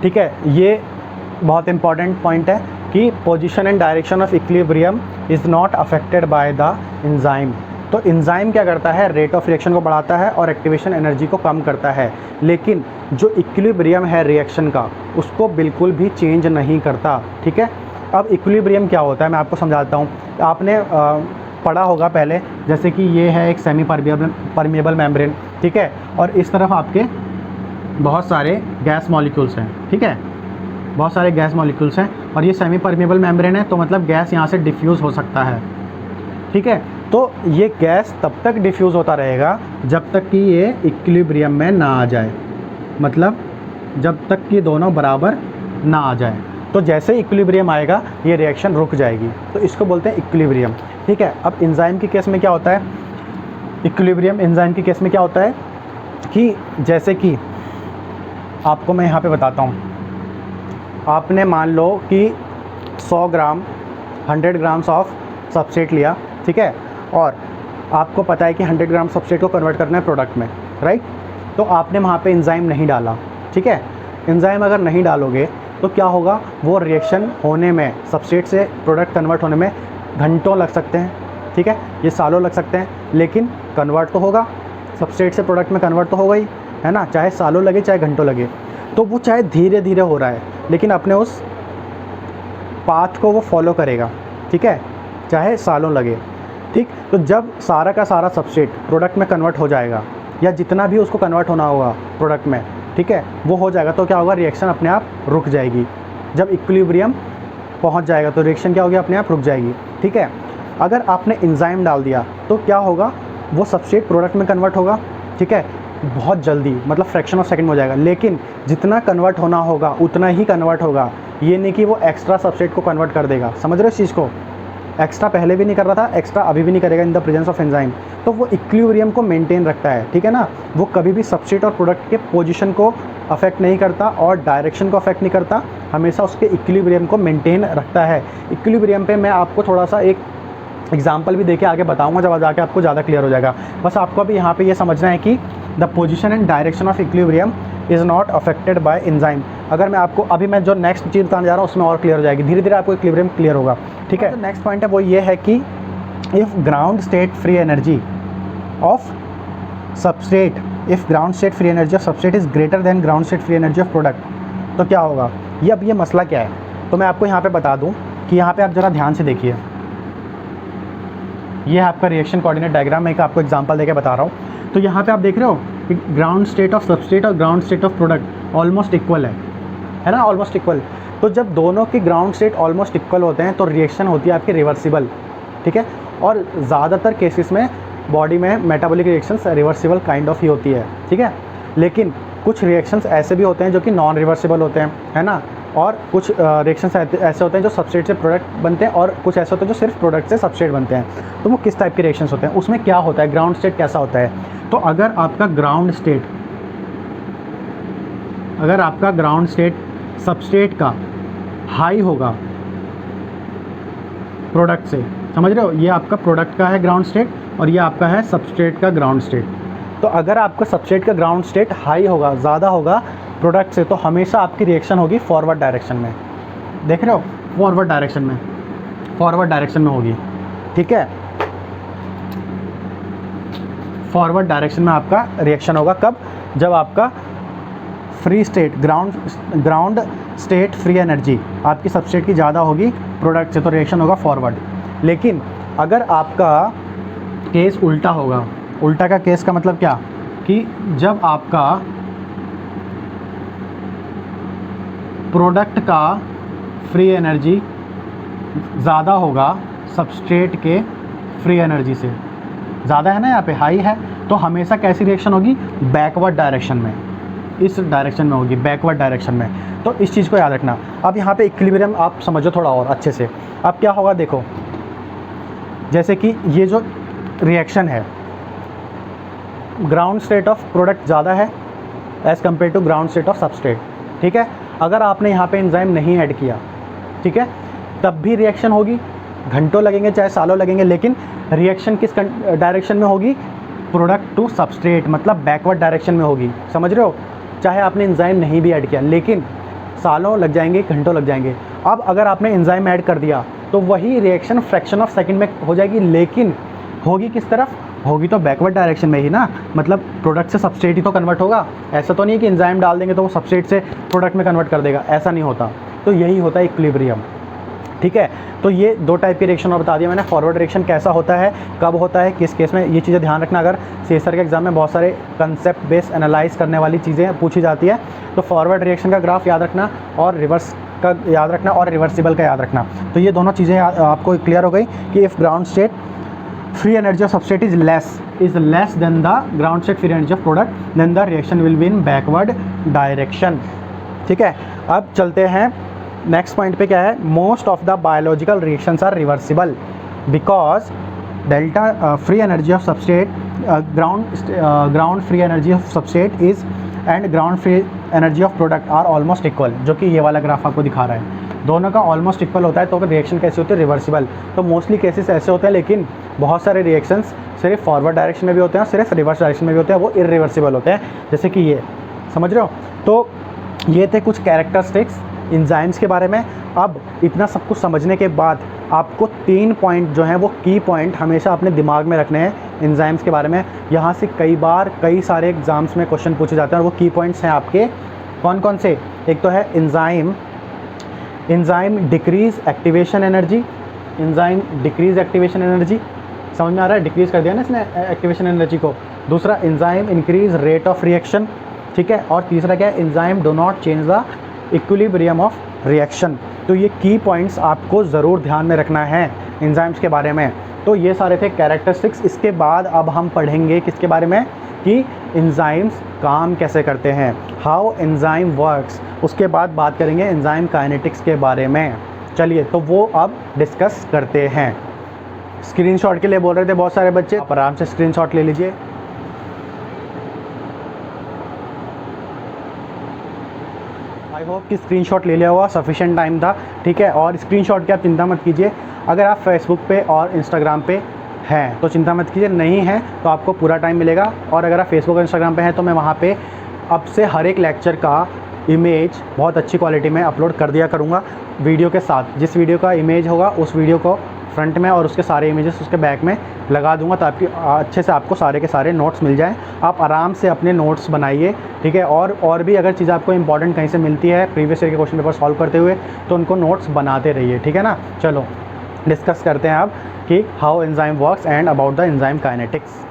Speaker 1: ठीक है। ये बहुत इंपॉर्टेंट पॉइंट है कि position and direction of equilibrium is not affected by the enzyme. तो एंजाइम क्या करता है, रेट ऑफ रिएक्शन को बढ़ाता है और एक्टिवेशन एनर्जी को कम करता है, लेकिन जो इक्विलिब्रियम है रिएक्शन का उसको बिल्कुल भी चेंज नहीं करता, ठीक है। अब इक्विलिब्रियम क्या होता है मैं आपको समझाता हूँ। आपने पढ़ा होगा पहले, जैसे कि ये है एक सेमी परमिएबल मेम्ब्रेन, ठीक है, और इस तरफ आपके बहुत सारे गैस मॉलिक्यूल्स हैं, ठीक है, बहुत सारे गैस मॉलिक्यूल्स हैं, और ये सेमी परमिएबल मेम्ब्रेन है, तो मतलब गैस यहाँ से डिफ्यूज़ हो सकता है, ठीक है। तो ये गैस तब तक डिफ्यूज़ होता रहेगा जब तक कि ये इक्विलिब्रियम में ना आ जाए, मतलब जब तक कि दोनों बराबर ना आ जाए। तो जैसे इक्विलिब्रियम आएगा ये रिएक्शन रुक जाएगी, तो इसको बोलते हैं इक्विलिब्रियम, ठीक है। अब एंजाइम के केस में क्या होता है, इक्विलिब्रियम एंजाइम के केस में क्या होता है कि जैसे कि आपको मैं यहाँ पे बताता हूँ, आपने मान लो कि 100 ग्राम 100 ग्राम्स ऑफ सबस्ट्रेट लिया, ठीक है, और आपको पता है कि 100 ग्राम सबस्ट्रेट को कन्वर्ट करना है प्रोडक्ट में, राइट। तो आपने वहाँ पे एंजाइम नहीं डाला, ठीक है। एंजाइम अगर नहीं डालोगे तो क्या होगा, वो रिएक्शन होने में, सबस्ट्रेट से प्रोडक्ट कन्वर्ट होने में घंटों लग सकते हैं, ठीक है, ये सालों लग सकते हैं, लेकिन कन्वर्ट तो होगा, सबस्ट्रेट से प्रोडक्ट में कन्वर्ट तो होगा ही, है ना, चाहे सालों लगे चाहे घंटों लगे। तो वो चाहे धीरे धीरे हो रहा है लेकिन अपने उस पाथ को वो फॉलो करेगा, ठीक है, चाहे सालों लगे, ठीक। तो जब सारा का सारा सबस्ट्रेट प्रोडक्ट में कन्वर्ट हो जाएगा, या जितना भी उसको कन्वर्ट होना होगा प्रोडक्ट में, ठीक है, वो हो जाएगा, तो क्या होगा, रिएक्शन अपने आप रुक जाएगी। जब इक्विलिब्रियम पहुंच जाएगा तो रिएक्शन क्या होगी, अपने आप रुक जाएगी, ठीक है। अगर आपने एंजाइम डाल दिया तो क्या होगा, वो सबस्ट्रेट प्रोडक्ट में कन्वर्ट होगा, ठीक है, बहुत जल्दी, मतलब फ्रैक्शन ऑफ सेकंड में हो जाएगा, लेकिन जितना कन्वर्ट होना होगा उतना ही कन्वर्ट होगा, ये नहीं कि वो एक्स्ट्रा सबस्ट्रेट को कन्वर्ट कर देगा, समझ रहे हो इस चीज़ को। एक्स्ट्रा पहले भी नहीं कर रहा था, एक्स्ट्रा अभी भी नहीं करेगा इन द प्रेजेंस ऑफ एंजाइम। तो वो इक्विलिब्रियम को मेंटेन रखता है, ठीक है ना, वो कभी भी सबस्ट्रेट और प्रोडक्ट के पोजीशन को अफेक्ट नहीं करता और डायरेक्शन को अफेक्ट नहीं करता, हमेशा उसके इक्विलिब्रियम को मेंटेन रखता है। इक्विलिब्रियम पे मैं आपको थोड़ा सा एक एग्जाम्पल भी देके आगे बताऊँगा, जब जाके आपको ज़्यादा क्लियर हो जाएगा। बस आपको अभी यहाँ पर ये समझना है कि the position and direction of equilibrium is not affected by enzyme. अगर मैं आपको अभी मैं जो नेक्स्ट चीज़ बताने जा रहा हूँ उसमें और क्लियर हो जाएगी, धीरे धीरे आपको इक्विलिब्रियम क्लियर होगा, ठीक है। तो नेक्स्ट पॉइंट है वो ये है कि if ground state free energy of substrate, if ground state free energy of substrate is greater than ground state free energy of product, तो क्या होगा। ये अब ये मसला क्या है, तो मैं आपको यहाँ पे बता दूँ कि यहाँ पे आप ज़रा ध्यान से देखिए, ये है आपका रिएक्शन कोऑर्डिनेट डायग्राम, मैं आपको एग्जांपल देके बता रहा हूँ। तो यहाँ पे आप देख रहे हो कि ग्राउंड स्टेट ऑफ सबस्ट्रेट और ground state of product almost equal है ना, ऑलमोस्ट इक्वल। तो जब दोनों की ग्राउंड स्टेट ऑलमोस्ट इक्वल होते हैं तो रिएक्शन होती है आपकी रिवर्सिबल, ठीक है। और ज़्यादातर केसेस में बॉडी में metabolic reactions reversible kind of ही होती है, ठीक है। लेकिन कुछ रिएक्शंस ऐसे भी होते हैं जो कि नॉन रिवर्सिबल होते हैं, है ना। और कुछ रिएक्शंस ऐसे होते हैं जो सबस्ट्रेट से प्रोडक्ट बनते हैं, और कुछ ऐसे होते हैं जो सिर्फ प्रोडक्ट से सबस्ट्रेट बनते हैं। तो वो किस टाइप के रिएक्शंस होते हैं, उसमें क्या होता है, ग्राउंड स्टेट कैसा होता है। तो अगर आपका ग्राउंड स्टेट सबस्ट्रेट का हाई होगा प्रोडक्ट से, समझ रहे हो, ये आपका प्रोडक्ट का है ग्राउंड स्टेट और ये आपका है सबस्ट्रेट का ग्राउंड स्टेट। तो अगर आपका सबस्ट्रेट का ग्राउंड स्टेट हाई होगा, ज़्यादा होगा प्रोडक्ट से, तो हमेशा आपकी रिएक्शन होगी फॉरवर्ड डायरेक्शन में। देख रहे हो, फॉरवर्ड डायरेक्शन में होगी, ठीक है। फॉरवर्ड डायरेक्शन में आपका रिएक्शन होगा कब, जब आपका free state ground state free energy आपकी सबस्ट्रेट की ज़्यादा होगी प्रोडक्ट से, तो रिएक्शन होगा फॉरवर्ड। लेकिन अगर आपका केस उल्टा होगा, उल्टा का केस का मतलब क्या, कि जब आपका प्रोडक्ट का फ्री एनर्जी ज़्यादा होगा सबस्ट्रेट के फ्री एनर्जी से, ज़्यादा है ना, यहाँ पे हाई है, तो हमेशा कैसी रिएक्शन होगी, बैकवर्ड डायरेक्शन में, इस डायरेक्शन में होगी, बैकवर्ड डायरेक्शन में। तो इस चीज़ को याद रखना। अब यहाँ पे इक्विलिब्रियम आप समझो थोड़ा और अच्छे से। अब क्या होगा, देखो, जैसे कि ये जो रिएक्शन है, ग्राउंड स्टेट ऑफ प्रोडक्ट ज़्यादा है as compare to ground state of substrate, ठीक है। अगर आपने यहाँ पे एंजाइम नहीं ऐड किया, ठीक है, तब भी रिएक्शन होगी, घंटों लगेंगे चाहे सालों लगेंगे, लेकिन रिएक्शन किस डायरेक्शन में होगी, प्रोडक्ट टू सबस्ट्रेट, मतलब बैकवर्ड डायरेक्शन में होगी, समझ रहे हो। चाहे आपने एंजाइम नहीं भी ऐड किया, लेकिन सालों लग जाएंगे, घंटों लग जाएंगे। अब अगर आपने एंजाइम ऐड कर दिया तो वही रिएक्शन फ्रैक्शन ऑफ सेकंड में हो जाएगी, लेकिन होगी किस तरफ, होगी तो बैकवर्ड डायरेक्शन में ही ना, मतलब प्रोडक्ट से सबस्ट्रेट ही तो कन्वर्ट होगा। ऐसा तो नहीं है कि एंजाइम डाल देंगे तो वो सबस्ट्रेट से प्रोडक्ट में कन्वर्ट कर देगा, ऐसा नहीं होता। तो यही होता है इक्विलिब्रियम, ठीक है। तो ये दो टाइप की रिएक्शन और बता दिया मैंने। फॉरवर्ड रिएक्शन कैसा होता है, कब होता है, किस केस में, ये चीज़ें ध्यान रखना। अगर सीएसआर के एग्जाम में बहुत सारे कंसेप्ट बेस्ड एनालाइज करने वाली चीज़ें पूछी जाती है, तो फॉरवर्ड रिएक्शन का ग्राफ याद रखना और रिवर्स का याद रखना और रिवर्सिबल का याद रखना। तो ये दोनों चीज़ें आपको क्लियर हो गई कि if ground state free energy of substrate is less than the ground state free energy of product, then the reaction will be in backward direction, ठीक है। अब चलते हैं नेक्स्ट पॉइंट पे, क्या है, most of the biological reactions are reversible because delta free energy of substrate ground free energy of substrate is and ground free energy of product are almost equal, जो कि ये वाला ग्राफ आपको दिखा रहा है, दोनों का ऑलमोस्ट इक्वल होता है। तो रिएक्शन कैसे होती है, रिवर्सिबल। तो मोस्टली केसेस ऐसे होते हैं, लेकिन बहुत सारे रिएक्शंस सिर्फ फॉरवर्ड डायरेक्शन में भी होते हैं और सिर्फ रिवर्स डायरेक्शन में भी होते हैं, वो इरिवर्सिबल होते हैं, जैसे कि ये, समझ रहे हो। तो ये थे कुछ कैरेक्टरिस्टिक्स एंजाइम्स के बारे में। अब इतना सब कुछ समझने के बाद आपको 3 पॉइंट जो हैं वो की पॉइंट हमेशा अपने दिमाग में रखने हैं एंजाइम्स के बारे में। यहाँ से कई सारे एग्जाम्स में क्वेश्चन पूछे जाते हैं और वो की पॉइंट्स हैं आपके कौन कौन से। एक तो है एंजाइम डिक्रीज एक्टिवेशन एनर्जी, समझ में आ रहा है, डिक्रीज कर दिया ना इसने एक्टिवेशन एनर्जी को। दूसरा enzyme increase rate of reaction, ठीक है। और तीसरा क्या है, enzyme do not change the equilibrium of reaction. तो ये की पॉइंट्स आपको ज़रूर ध्यान में रखना है एंजाइम्स के बारे में। तो ये सारे थे कैरेक्टरिस्टिक्स। इसके बाद अब हम पढ़ेंगे किसके बारे में, कि एंजाइम्स काम कैसे करते हैं, हाउ एंजाइम वर्क्स। उसके बाद बात करेंगे एंजाइम काइनेटिक्स के बारे में। चलिए तो वो अब डिस्कस करते हैं। स्क्रीनशॉट के लिए बोल रहे थे बहुत सारे बच्चे, आप आराम से स्क्रीनशॉट ले लीजिए। आई होप कि स्क्रीनशॉट ले लिया हुआ, सफिशिएंट टाइम था, ठीक है। और स्क्रीनशॉट की आप चिंता मत कीजिए, अगर आप फेसबुक पे और इंस्टाग्राम पे हैं तो चिंता मत कीजिए, नहीं है तो आपको पूरा टाइम मिलेगा। और अगर आप फेसबुक और इंस्टाग्राम पे हैं तो मैं वहाँ पे अब से हर एक लेक्चर का इमेज बहुत अच्छी क्वालिटी में अपलोड कर दिया करूँगा वीडियो के साथ। जिस वीडियो का इमेज होगा उस वीडियो को फ्रंट में और उसके सारे इमेजेस उसके बैक में लगा दूंगा, ताकि अच्छे से आपको सारे के सारे नोट्स मिल जाएं। आप आराम से अपने नोट्स बनाइए, ठीक है। और भी अगर चीज़ आपको इंपॉर्टेंट कहीं से मिलती है प्रीवियस ईयर के क्वेश्चन पेपर सॉल्व करते हुए, तो उनको नोट्स बनाते रहिए, ठीक है ना। चलो डिस्कस करते हैं अब कि how enzyme works and about the enzyme kinetics.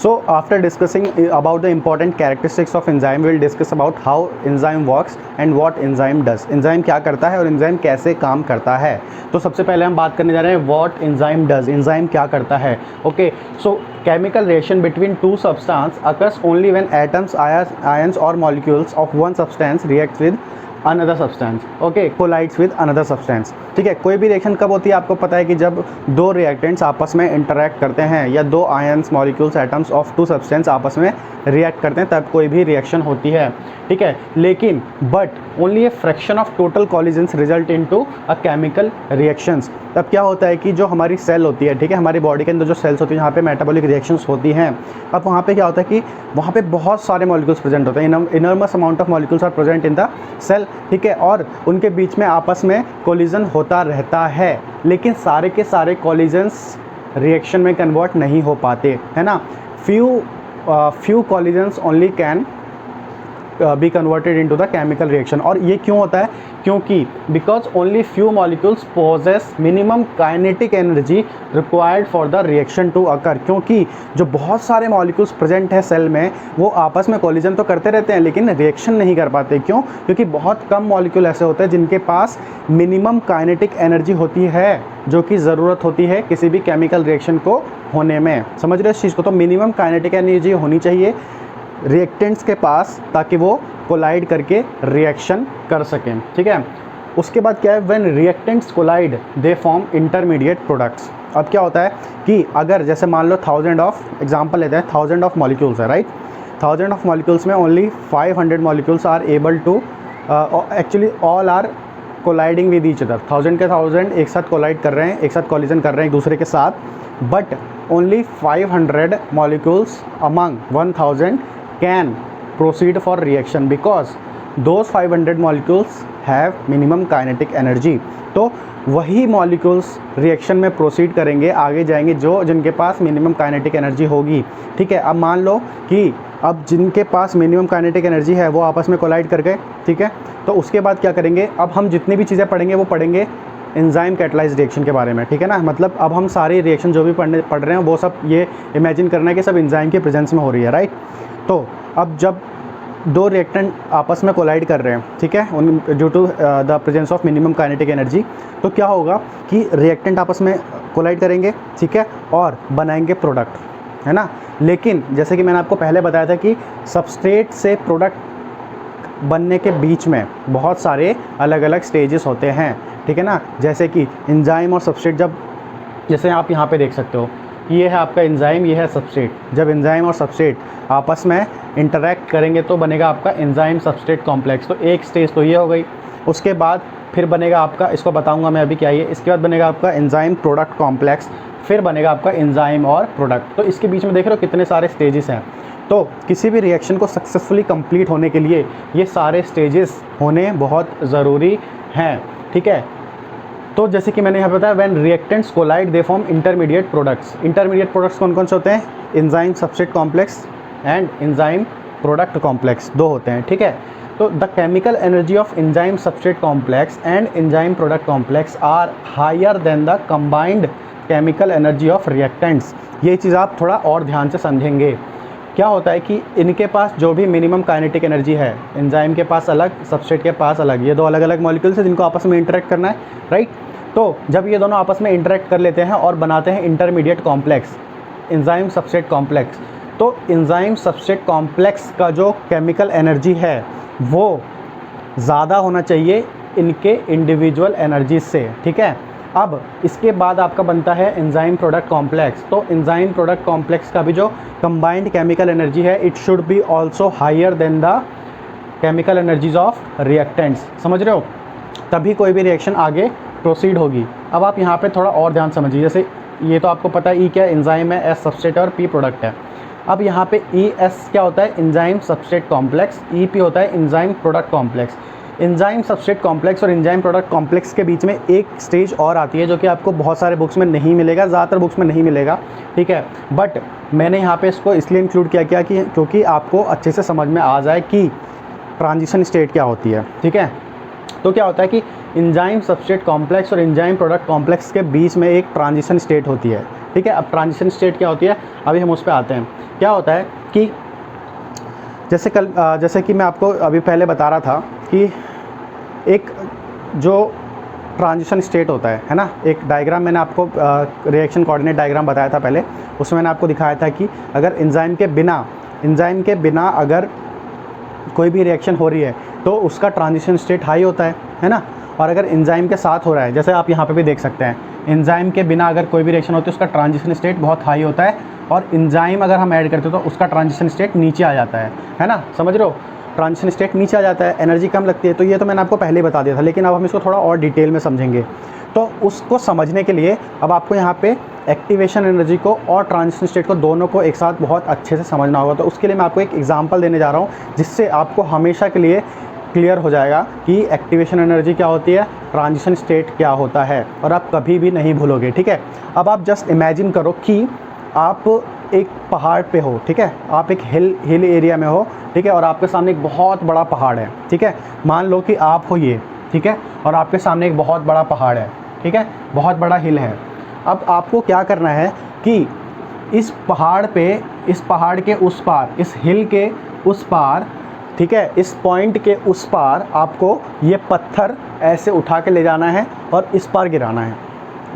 Speaker 1: So after discussing about the important characteristics of enzyme, we will discuss about how enzyme works and what enzyme does. enzyme क्या करता है और enzyme कैसे काम करता है. तो सबसे पहले हम बात करने जा रहे हैं what enzyme does. enzyme क्या करता है. Okay, so chemical reaction between two substance occurs only when atoms, ions or molecules of one substance react with another substance. Okay, collides with another substance. ठीक है, कोई भी रिएक्शन कब होती है आपको पता है कि जब दो रिएक्टेंट्स आपस में इंटरैक्ट करते हैं या दो ions, molecules, atoms of two substance आपस में रिएक्ट करते हैं, तब कोई भी रिएक्शन होती है. ठीक है, लेकिन but only a fraction of total collisions result into a chemical reactions. तब क्या होता है कि जो हमारी सेल होती है, ठीक है, हमारी बॉडी के अंदर जो सेल्स होती है जहाँ पे मेटाबॉलिक रिएक्शंस होती हैं, अब वहाँ पे क्या होता है कि वहाँ पे बहुत सारे मॉलिक्यूल्स प्रेजेंट होते हैं. Enormous amount of molecules are present in the cell. ठीक है, और उनके बीच में आपस में कोलिजन होता रहता है, लेकिन सारे के सारे कोलिजन्स रिएक्शन में कन्वर्ट नहीं हो पाते, है ना. Few collisions only can be converted into the chemical reaction. और ये क्यों होता है? क्योंकि because only few molecules possess minimum kinetic energy required for the reaction to occur. क्योंकि जो बहुत सारे मॉलिक्यूल्स प्रेजेंट है सेल में, वो आपस में कोलिजन तो करते रहते हैं लेकिन रिएक्शन नहीं कर पाते. क्यों? क्योंकि बहुत कम मॉलिक्यूल ऐसे होते हैं जिनके पास मिनिमम काइनेटिक एनर्जी होती है, जो कि ज़रूरत होती है किसी भी केमिकल रिएक्शन को होने में. समझ रहे हो इस चीज़ को? तो मिनिमम काइनेटिक एनर्जी होनी चाहिए रिएक्टेंट्स के पास, ताकि वो कोलाइड करके रिएक्शन कर सकें. ठीक है, उसके बाद क्या है, when reactants collide they form intermediate products. अब क्या होता है कि अगर जैसे मान लो 1000 ऑफ एग्जांपल लेते हैं, 1000 ऑफ मॉलिक्यूल्स है, राइट. 1000 ऑफ मॉलिक्यूल्स में only 500 molecules are able to, actually all are colliding with each other. 1000 के 1000 एक साथ कोलाइड कर रहे हैं, एक साथ कोलिजन कर रहे हैं एक दूसरे के साथ, but only 500 molecules among 1000 can proceed for reaction because those 500 molecules have minimum kinetic energy. तो वही मॉलिक्यूल्स रिएक्शन में प्रोसीड करेंगे, आगे जाएंगे जो जिनके पास मिनिमम काइनेटिक एनर्जी होगी. ठीक है, अब मान लो कि अब जिनके पास मिनिमम काइनेटिक एनर्जी है वो आपस में कोलाइड कर गए. ठीक है, तो उसके बाद क्या करेंगे, अब हम जितनी भी चीज़ें पढ़ेंगे वो पढ़ेंगे एंजाइम कैटलाइज्ड रिएक्शन के बारे में. ठीक है ना, मतलब अब हम सारी रिएक्शन जो भी पढ़ रहे हैं वो सब ये इमेजिन करना है कि सब एंजाइम के प्रेजेंस में हो रही है, राइट. तो अब जब दो रिएक्टेंट आपस में कोलाइड कर रहे हैं, ठीक है, उन due to the presence of minimum kinetic energy, तो क्या होगा कि रिएक्टेंट आपस में कोलाइड करेंगे, ठीक है, और बनाएंगे प्रोडक्ट, है ना. लेकिन जैसे कि मैंने आपको पहले बताया था कि सबस्ट्रेट से प्रोडक्ट बनने के बीच में बहुत सारे अलग अलग स्टेजेस होते हैं. ठीक है ना, जैसे कि एंजाइम और सबस्ट्रेट, जब जैसे आप यहाँ पे देख सकते हो, ये है आपका एंजाइम, ये है सबस्ट्रेट. जब एंजाइम और सबस्ट्रेट आपस में इंटरैक्ट करेंगे तो बनेगा आपका एंजाइम सबस्ट्रेट कॉम्प्लेक्स. तो एक स्टेज तो ये हो गई. उसके बाद फिर बनेगा आपका, इसको बताऊंगा मैं अभी क्या ये, इसके बाद बनेगा आपका एंजाइम प्रोडक्ट कॉम्प्लेक्स, फिर बनेगा आपका एंजाइम और प्रोडक्ट. तो इसके बीच में देख रहे हो कितने सारे स्टेजेस हैं. तो किसी भी रिएक्शन को सक्सेसफुली कंप्लीट होने के लिए ये सारे स्टेजेस होने बहुत ज़रूरी हैं. ठीक है, तो जैसे कि मैंने यहाँ बताया, when reactants collide they form intermediate products. Intermediate products कौन कौन से होते हैं? Enzyme substrate complex and enzyme product complex, दो होते हैं. ठीक है, तो the chemical energy of enzyme substrate complex and enzyme product complex are higher than the combined chemical energy of reactants. ये चीज़ आप थोड़ा और ध्यान से समझेंगे. क्या होता है कि इनके पास जो भी मिनिमम काइनेटिक एनर्जी है, एंजाइम के पास अलग, सबस्ट्रेट के पास अलग, ये दो अलग अलग मॉलिक्यूल्स हैं जिनको आपस में इंटरेक्ट करना है, राइट. तो जब ये दोनों आपस में इंटरेक्ट कर लेते हैं और बनाते हैं intermediate complex, enzyme substrate complex, तो एंजाइम सबस्ट्रेट कॉम्प्लेक्स का जो केमिकल एनर्जी है वो ज़्यादा होना चाहिए इनके इंडिविजुअल एनर्जीज से. ठीक है, अब इसके बाद आपका बनता है एंजाइम प्रोडक्ट कॉम्प्लेक्स. तो एंजाइम प्रोडक्ट कॉम्प्लेक्स का भी जो कंबाइंड केमिकल एनर्जी है, it should be also higher than the chemical energies of reactants. समझ रहे हो? तभी कोई भी रिएक्शन आगे प्रोसीड होगी. अब आप यहाँ पे थोड़ा और ध्यान समझिए. जैसे ये तो आपको पता है ई क्या है, एंजाइम है, एस सबस्ट्रेट और पी प्रोडक्ट है. अब यहाँ पे ई एस क्या होता है? Enzyme substrate complex. E P होता है enzyme product complex. Enzyme substrate complex और एंजाइम प्रोडक्ट कॉम्प्लेक्स के बीच में एक स्टेज और आती है जो कि आपको बहुत सारे बुक्स में नहीं मिलेगा, ज़्यादातर बुक्स में नहीं मिलेगा. ठीक है, बट मैंने यहाँ पे इसको इसलिए इंक्लूड किया कि क्योंकि आपको अच्छे से समझ में आ जाए कि ट्रांजिशन स्टेट क्या होती है. ठीक है, तो क्या होता है कि एंजाइम सबस्ट्रेट कॉम्प्लेक्स और एंजाइम प्रोडक्ट कॉम्प्लेक्स के बीच में एक ट्रांजिशन स्टेट होती है. ठीक है। अब ट्रांजिशन स्टेट क्या होती है, अभी हम उस पर आते हैं। क्या होता है कि जैसे कि मैं आपको अभी पहले बता रहा था कि एक जो ट्रांजिशन स्टेट होता है ना, एक डायग्राम मैंने आपको रिएक्शन कोऑर्डिनेट डायग्राम बताया था पहले, उसमें मैंने आपको दिखाया था कि अगर एंजाइम के बिना अगर कोई भी रिएक्शन हो रही है तो उसका ट्रांजिशन स्टेट हाई होता है ना। और अगर एंजाइम के साथ हो रहा है, जैसे आप यहाँ पे भी देख सकते हैं, एंजाइम के बिना अगर कोई भी रिएक्शन होती है उसका ट्रांजिशन स्टेट बहुत हाई होता है, और एंजाइम अगर हम ऐड करते हैं तो उसका ट्रांजिशन स्टेट नीचे आ जाता है ना, समझ रहे हो, ट्रांजिशन स्टेट नीचे आ जाता है, एनर्जी कम लगती है। तो ये तो मैंने आपको पहले ही बता दिया था, लेकिन अब हम इसको थोड़ा और डिटेल में समझेंगे। तो उसको समझने के लिए अब आपको यहाँ पे एक्टिवेशन एनर्जी को और ट्रांजिशन स्टेट को दोनों को एक साथ बहुत अच्छे से समझना होगा। तो उसके लिए मैं आपको एक एग्जांपल देने जा रहा हूँ, जिससे आपको हमेशा के लिए क्लियर हो जाएगा कि एक्टिवेशन एनर्जी क्या होती है, ट्रांजिशन स्टेट क्या होता है, और आप कभी भी नहीं भूलोगे, ठीक है। अब आप जस्ट इमेजिन करो कि आप एक पहाड़ पे हो, ठीक है, आप एक हिल एरिया में हो, ठीक है, और आपके सामने एक बहुत बड़ा पहाड़ है, ठीक है। मान लो कि आप हो ये, ठीक है, और आपके सामने एक बहुत बड़ा पहाड़ है, ठीक है, बहुत बड़ा हिल है। अब आपको क्या करना है कि इस पहाड़ के उस पार, इस हिल के उस पार, ठीक है, इस पॉइंट के उस पार आपको ये पत्थर ऐसे उठा के ले जाना है और इस पार गिराना है,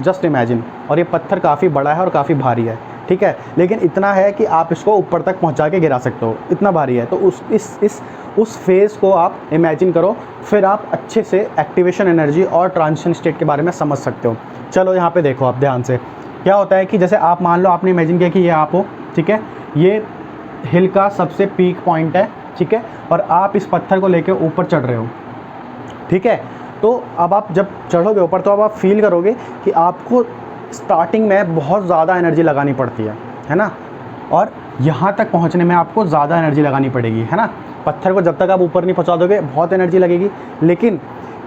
Speaker 1: जस्ट इमेजिन। और ये पत्थर काफ़ी बड़ा है और काफ़ी भारी है, ठीक है, लेकिन इतना है कि आप इसको ऊपर तक पहुंचा के गिरा सकते हो, इतना भारी है। तो उस फेज़ को आप इमेजिन करो, फिर आप अच्छे से एक्टिवेशन एनर्जी और ट्रांजिशन स्टेट के बारे में समझ सकते हो। चलो यहाँ पे देखो आप ध्यान से, क्या होता है कि जैसे आप मान लो आपने इमेजिन किया कि ये आप हो, ठीक है, ये हिल का सबसे पीक पॉइंट है, ठीक है, और आप इस पत्थर को लेके ऊपर चढ़ रहे हो, ठीक है। तो अब आप जब चढ़ोगे ऊपर तो अब आप फील करोगे कि आपको स्टार्टिंग में बहुत ज़्यादा एनर्जी लगानी पड़ती है ना, और यहाँ तक पहुँचने में आपको ज़्यादा एनर्जी लगानी पड़ेगी, है ना। पत्थर को जब तक आप ऊपर नहीं पहुँचा दोगे बहुत एनर्जी लगेगी, लेकिन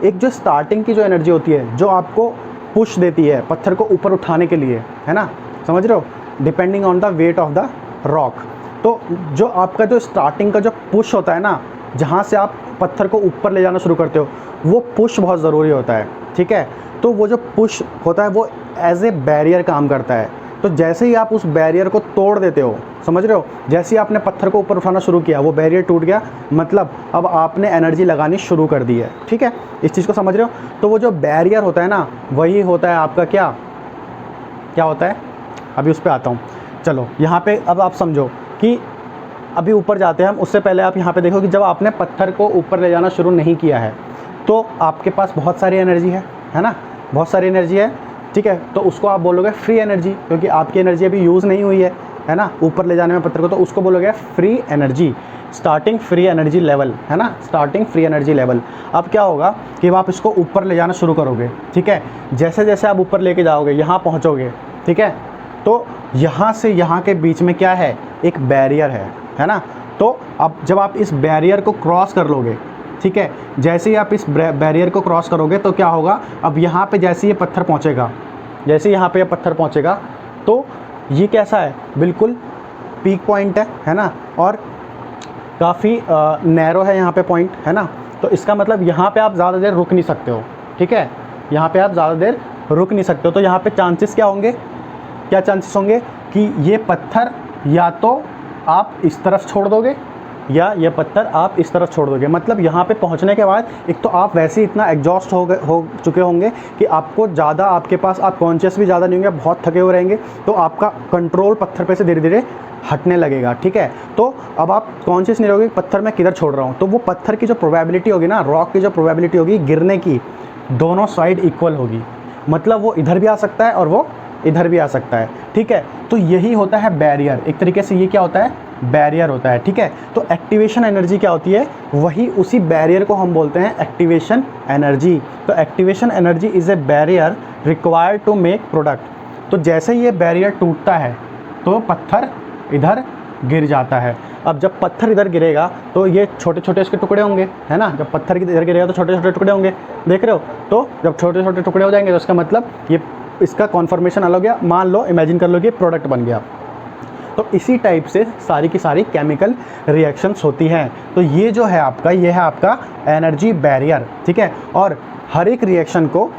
Speaker 1: एक जो स्टार्टिंग की जो एनर्जी होती है, जो आपको पुश देती है पत्थर को ऊपर उठाने के लिए, है ना, समझ रहे हो, depending on the weight of the rock. तो जो आपका जो स्टार्टिंग का जो पुश होता है ना, जहाँ से आप पत्थर को ऊपर ले जाना शुरू करते हो, वो पुश बहुत ज़रूरी होता है, ठीक है। तो वो जो पुश होता है वो एज ए बैरियर काम करता है। तो जैसे ही आप उस बैरियर को तोड़ देते हो, समझ रहे हो, जैसे ही आपने पत्थर को ऊपर उठाना शुरू किया, वो बैरियर टूट गया, मतलब अब आपने एनर्जी लगानी शुरू कर दी है, ठीक है, इस चीज़ को समझ रहे हो। तो वो जो बैरियर होता है ना, वही होता है आपका क्या होता है, अभी उस पर आता हूँ। चलो यहाँ पे अब आप समझो कि अभी ऊपर जाते हैं हम, उससे पहले आप यहाँ पे देखो कि जब आपने पत्थर को ऊपर ले जाना शुरू नहीं किया है तो आपके पास बहुत सारी एनर्जी है ना, बहुत सारी एनर्जी है, ठीक है। तो उसको आप बोलोगे फ्री एनर्जी, क्योंकि आपकी एनर्जी अभी यूज़ नहीं हुई है ना, ऊपर ले जाने में पत्थर को, तो उसको बोलोगे free energy, starting free energy level, है ना, स्टार्टिंग फ्री एनर्जी लेवल। अब क्या होगा कि आप इसको ऊपर ले जाना शुरू करोगे, ठीक है, जैसे जैसे आप ऊपर लेके जाओगे, यहाँ पहुँचोगे, ठीक है, तो यहाँ से यहाँ के बीच में क्या है, एक बैरियर है ना। तो अब जब आप इस बैरियर को क्रॉस कर लोगे, ठीक है, जैसे ही आप इस बैरियर को क्रॉस करोगे तो क्या होगा, अब यहाँ पे जैसे ये पत्थर पहुँचेगा, जैसे यहाँ पे ये पत्थर पहुँचेगा, तो ये कैसा है, बिल्कुल पीक पॉइंट है ना, और काफ़ी नैरो है यहाँ पे पॉइंट, है ना। तो इसका मतलब यहाँ पे आप ज़्यादा देर रुक नहीं सकते हो, ठीक है, यहाँ पे आप ज़्यादा देर रुक नहीं सकते हो। तो यहाँ पे चांसेस क्या होंगे, क्या चांसेस होंगे कि ये पत्थर या तो आप इस तरफ छोड़ दोगे या ये पत्थर आप इस तरफ छोड़ दोगे। मतलब यहाँ पे पहुँचने के बाद एक तो आप वैसे ही इतना एग्जॉस्ट हो चुके होंगे कि आपको ज़्यादा, आपके पास आप कॉन्शियस भी ज़्यादा नहीं होंगे, बहुत थके हुए रहेंगे, तो आपका कंट्रोल पत्थर पे से धीरे धीरे हटने लगेगा, ठीक है। तो अब आप कॉन्शियस नहीं रहोगे पत्थर मैं किधर छोड़ रहा हूँ, तो वो पत्थर की जो प्रोबेबिलिटी होगी ना, रॉक की जो प्रोबेबिलिटी होगी गिरने की, दोनों साइड इक्वल होगी। मतलब वो इधर भी आ सकता है और वो इधर भी आ सकता है, ठीक है। तो यही होता है बैरियर, एक तरीके से ये क्या होता है, बैरियर होता है, ठीक है। तो एक्टिवेशन एनर्जी क्या होती है, वही उसी बैरियर को हम बोलते हैं एक्टिवेशन एनर्जी। तो activation energy is a barrier required to make product. तो जैसे ये बैरियर टूटता है तो पत्थर इधर गिर जाता है। अब जब पत्थर इधर गिरेगा तो ये छोटे छोटे इसके टुकड़े होंगे, है ना, जब पत्थर इधर गिरेगा तो छोटे छोटे टुकड़े होंगे, देख रहे हो। तो जब छोटे छोटे टुकड़े हो जाएंगे तो इसका मतलब ये इसका कॉन्फॉर्मेशन अलग हो गया, मान लो, इमेजिन कर लो कि प्रोडक्ट बन गया। तो इसी टाइप से सारी की सारी केमिकल रिएक्शंस होती हैं। तो ये जो है आपका, ये है आपका एनर्जी बैरियर, ठीक है। और हर एक रिएक्शन को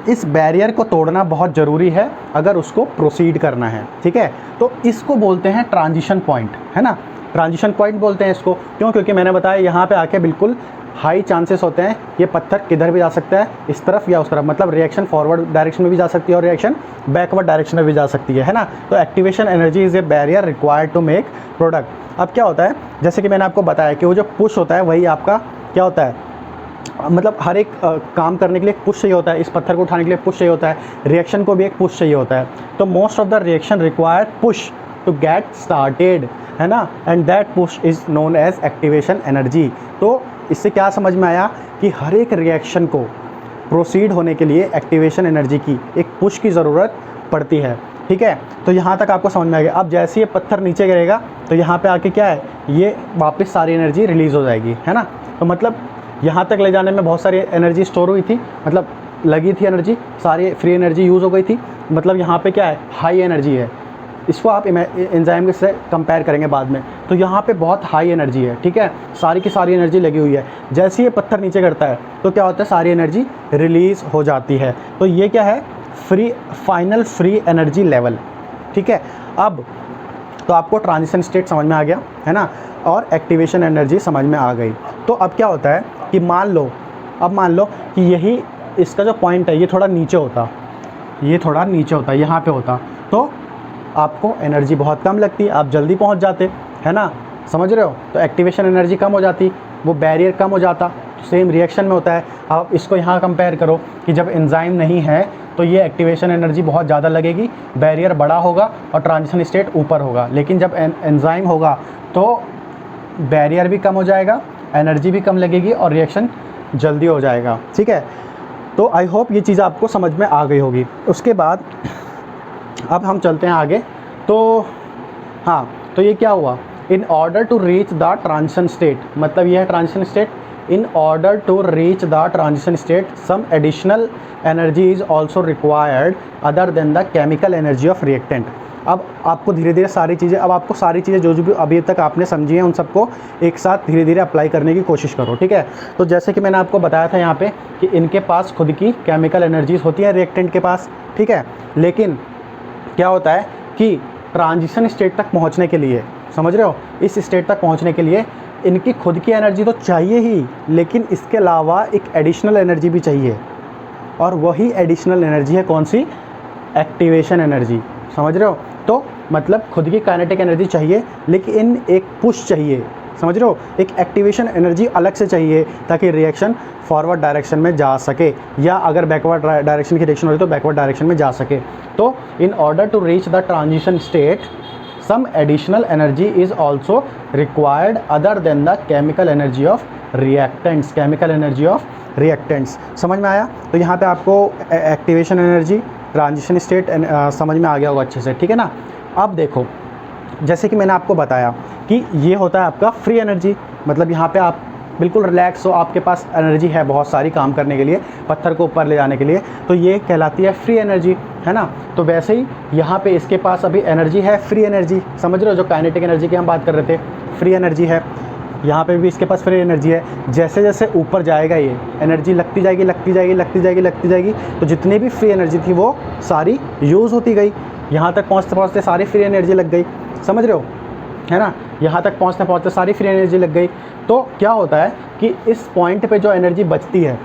Speaker 1: इस बैरियर को तोड़ना बहुत ज़रूरी है अगर उसको प्रोसीड करना है, ठीक है। तो इसको बोलते हैं ट्रांजिशन पॉइंट, है ना, ट्रांजिशन पॉइंट बोलते हैं इसको। क्यों? क्योंकि मैंने बताया यहाँ पे आके बिल्कुल हाई चांसेस होते हैं ये पत्थर किधर भी जा सकता है, इस तरफ या उस तरफ, मतलब रिएक्शन फॉरवर्ड डायरेक्शन में भी जा सकती है और रिएक्शन बैकवर्ड डायरेक्शन में भी जा सकती है ना। तो activation energy is a barrier required to make product. अब क्या होता है, जैसे कि मैंने आपको बताया कि वो जो पुश होता है वही आपका क्या होता है, मतलब हर एक काम करने के लिए पुश चाहिए होता है, इस पत्थर को उठाने के लिए पुश चाहिए होता है, रिएक्शन को भी एक पुश चाहिए होता है। तो most of the reaction require push to get started, है ना, and that push is known as activation energy. तो इससे क्या समझ में आया कि हर एक रिएक्शन को प्रोसीड होने के लिए एक्टिवेशन एनर्जी की एक पुश की ज़रूरत पड़ती है, ठीक है। तो यहाँ तक आपको समझ में आ गया। अब जैसे ये पत्थर नीचे गिरेगा तो यहाँ पे आके क्या है, ये वापस सारी एनर्जी रिलीज़ हो जाएगी, है ना। तो मतलब यहाँ तक ले जाने में बहुत सारी एनर्जी स्टोर हुई थी, मतलब लगी थी एनर्जी, सारी फ्री एनर्जी यूज़ हो गई थी, मतलब यहाँ पे क्या है, हाई एनर्जी है। इसको आप एंजाइम से कंपेयर करेंगे बाद में, तो यहाँ पे बहुत हाई एनर्जी है, ठीक है, सारी की सारी एनर्जी लगी हुई है। जैसे ये पत्थर नीचे गिरता है तो क्या होता है, सारी एनर्जी रिलीज़ हो जाती है। तो ये क्या है, फाइनल फ्री एनर्जी लेवल, ठीक है। अब तो आपको ट्रांजिशन स्टेट समझ में आ गया, है ना, और एक्टिवेशन एनर्जी समझ में आ गई। तो अब क्या होता है कि मान लो कि यही इसका जो पॉइंट है ये थोड़ा नीचे होता, यहाँ पे होता, तो आपको एनर्जी बहुत कम लगती, आप जल्दी पहुंच जाते, है ना, समझ रहे हो। तो एक्टिवेशन एनर्जी कम हो जाती, वो बैरियर कम हो जाता। सेम रिएक्शन में होता है। आप इसको यहाँ कंपेयर करो कि जब एंजाइम नहीं है तो ये एक्टिवेशन एनर्जी बहुत ज़्यादा लगेगी, बैरियर बड़ा होगा और ट्रांजिशन स्टेट ऊपर होगा। लेकिन जब एंजाइम होगा तो बैरियर भी कम हो जाएगा, एनर्जी भी कम लगेगी और रिएक्शन जल्दी हो जाएगा, ठीक है। तो आई होप ये चीज़ आपको समझ में आ गई होगी। उसके बाद अब हम चलते हैं आगे। तो हाँ, तो ये क्या हुआ, in order to reach the transition state, मतलब ये है transition state. In order to reach the transition state some additional energy is also required other than the chemical energy of reactant. अब आपको धीरे धीरे सारी चीज़ें जो भी अभी तक आपने समझी हैं उन सबको एक साथ धीरे धीरे अप्लाई करने की कोशिश करो, ठीक है। तो जैसे कि मैंने आपको बताया था यहाँ पे कि इनके पास खुद की केमिकल एनर्जीज होती है रिएक्टेंट के पास, ठीक है। लेकिन क्या होता है कि ट्रांजिशन स्टेट तक पहुंचने के लिए, समझ रहे हो, इस स्टेट तक पहुंचने के लिए इनकी खुद की एनर्जी तो चाहिए ही, लेकिन इसके अलावा एक एडिशनल एनर्जी भी चाहिए, और वही एडिशनल एनर्जी है कौन सी, एक्टिवेशन एनर्जी, समझ रहे हो। तो मतलब खुद की काइनेटिक एनर्जी चाहिए लेकिन एक पुश चाहिए, समझ रहे हो, एक एक्टिवेशन एनर्जी अलग से चाहिए ताकि रिएक्शन फॉरवर्ड डायरेक्शन में जा सके, या अगर बैकवर्ड डायरेक्शन की रिएक्शन हो रही तो बैकवर्ड डायरेक्शन में जा सके। तो in order to reach the transition state some additional energy is also required other than the chemical energy of reactants, समझ में आया। तो यहाँ पे आपको एक्टिवेशन एनर्जी, ट्रांजिशन स्टेट समझ में आ गया होगा अच्छे से, ठीक है ना। अब देखो, जैसे कि मैंने आपको बताया कि ये होता है आपका फ्री एनर्जी, मतलब यहाँ पे आप बिल्कुल रिलैक्स हो, आपके पास एनर्जी है बहुत सारी काम करने के लिए, पत्थर को ऊपर ले जाने के लिए, तो ये कहलाती है फ्री एनर्जी, है ना। तो वैसे ही यहाँ पे इसके पास अभी एनर्जी है, फ्री एनर्जी, समझ रहे हो, जो काइनेटिक एनर्जी की हम बात कर रहे थे, फ्री एनर्जी है। यहाँ पे भी इसके पास फ्री एनर्जी है। जैसे जैसे ऊपर जाएगा ये एनर्जी लगती जाएगी, तो जितनी भी फ्री एनर्जी थी वो सारी यूज़ होती गई, यहाँ तक पहुँचते पहुँचते सारी फ्री एनर्जी लग गई, समझ रहे हो, है ना। यहाँ तक पहुँचते पहुँचते सारी फ्री एनर्जी लग गई। तो क्या होता है कि इस पॉइंट पे जो एनर्जी बचती है,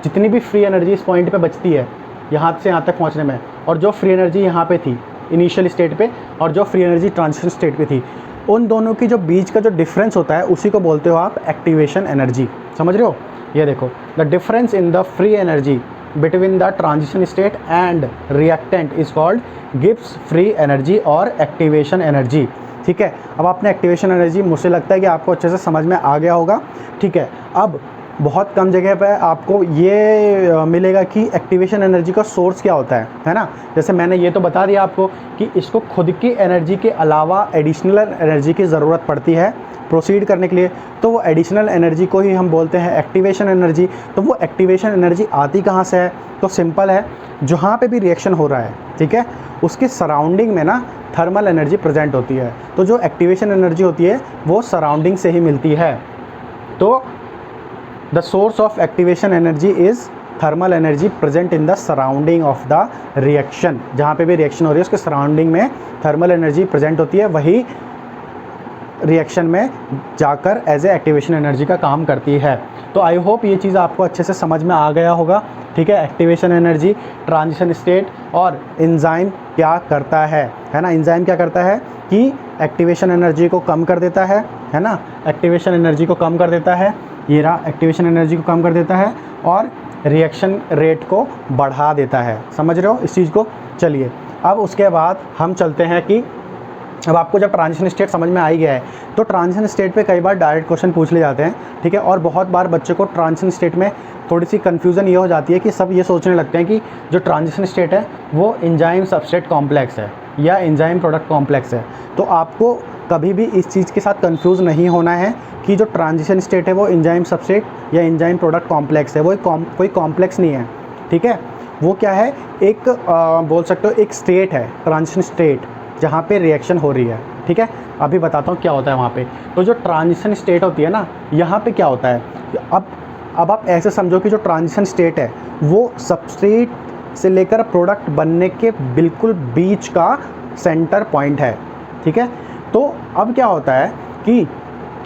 Speaker 1: जितनी भी फ्री एनर्जी इस पॉइंट पे बचती है यहाँ से यहाँ तक पहुँचने में, और जो फ्री एनर्जी यहाँ पे थी इनिशियल स्टेट पे और जो फ्री एनर्जी ट्रांजिशन स्टेट पे थी, उन दोनों की जो बीच का जो डिफरेंस होता है उसी को बोलते हो आप एक्टिवेशन एनर्जी, समझ रहे हो। ये देखो, the difference in the free energy between the transition state and reactant is called Gibbs free energy और एक्टिवेशन एनर्जी, ठीक है। अब आपने एक्टिवेशन एनर्जी, मुझे लगता है कि आपको अच्छे से समझ में आ गया होगा, ठीक है। अब बहुत कम जगह पे आपको ये मिलेगा कि एक्टिवेशन एनर्जी का सोर्स क्या होता है ना। जैसे मैंने ये तो बता दिया आपको कि इसको खुद की एनर्जी के अलावा एडिशनल एनर्जी की ज़रूरत पड़ती है प्रोसीड करने के लिए, तो वो एडिशनल एनर्जी को ही हम बोलते हैं एक्टिवेशन एनर्जी। तो वो एक्टिवेशन एनर्जी आती कहाँ से है, तो सिंपल है, जहाँ पे भी रिएक्शन हो रहा है, ठीक है, उसके सराउंडिंग में ना थर्मल एनर्जी प्रेजेंट होती है। तो जो एक्टिवेशन एनर्जी होती है वो सराउंडिंग से ही मिलती है। तो the source of activation energy is thermal energy present in the surrounding of the reaction. जहाँ पे भी रिएक्शन हो रही है उसके सराउंडिंग में थर्मल एनर्जी प्रेजेंट होती है, वही रिएक्शन में जाकर एज ए एक्टिवेशन एनर्जी का काम करती है। तो आई होप ये चीज़ आपको अच्छे से समझ में आ गया होगा, ठीक है। एक्टिवेशन एनर्जी, ट्रांजिशन स्टेट और एंजाइम क्या करता है ना। एंजाइम क्या करता है कि एक्टिवेशन एनर्जी को कम कर देता है ना, एक्टिवेशन एनर्जी को कम कर देता है, ये रहा एक्टिवेशन एनर्जी को कम कर देता है और रिएक्शन रेट को बढ़ा देता है। समझ रहे हो इस चीज़ को। चलिए अब उसके बाद हम चलते हैं कि अब आपको जब ट्रांजिशन स्टेट समझ में आ ही गया है तो ट्रांजिशन स्टेट पे कई बार डायरेक्ट क्वेश्चन पूछ ले जाते हैं, ठीक है। और बहुत बार बच्चे को ट्रांजिशन स्टेट में थोड़ी सी कन्फ्यूज़न ये हो जाती है कि सब ये सोचने लगते हैं कि जो ट्रांजिशन स्टेट है वो एंजाइम सबस्ट्रेट कॉम्प्लेक्स है या एंजाइम प्रोडक्ट कॉम्प्लेक्स है। तो आपको कभी भी इस चीज़ के साथ कंफ्यूज नहीं होना है कि जो ट्रांजिशन स्टेट है वो एंजाइम सबस्ट्रेट या एंजाइम प्रोडक्ट कॉम्प्लेक्स है। वो कोई कॉम्प्लेक्स नहीं है, ठीक है। वो क्या है, एक बोल सकते हो एक स्टेट है, ट्रांजिशन स्टेट, जहाँ पे रिएक्शन हो रही है, ठीक है। अभी बताता हूँ क्या होता है वहाँ पे। तो जो ट्रांजिशन स्टेट होती है ना, यहाँ पे क्या होता है, अब आप ऐसे समझो कि जो ट्रांजिशन स्टेट है वो सबस्ट्रेट से लेकर प्रोडक्ट बनने के बिल्कुल बीच का सेंटर पॉइंट है, ठीक है। तो अब क्या होता है कि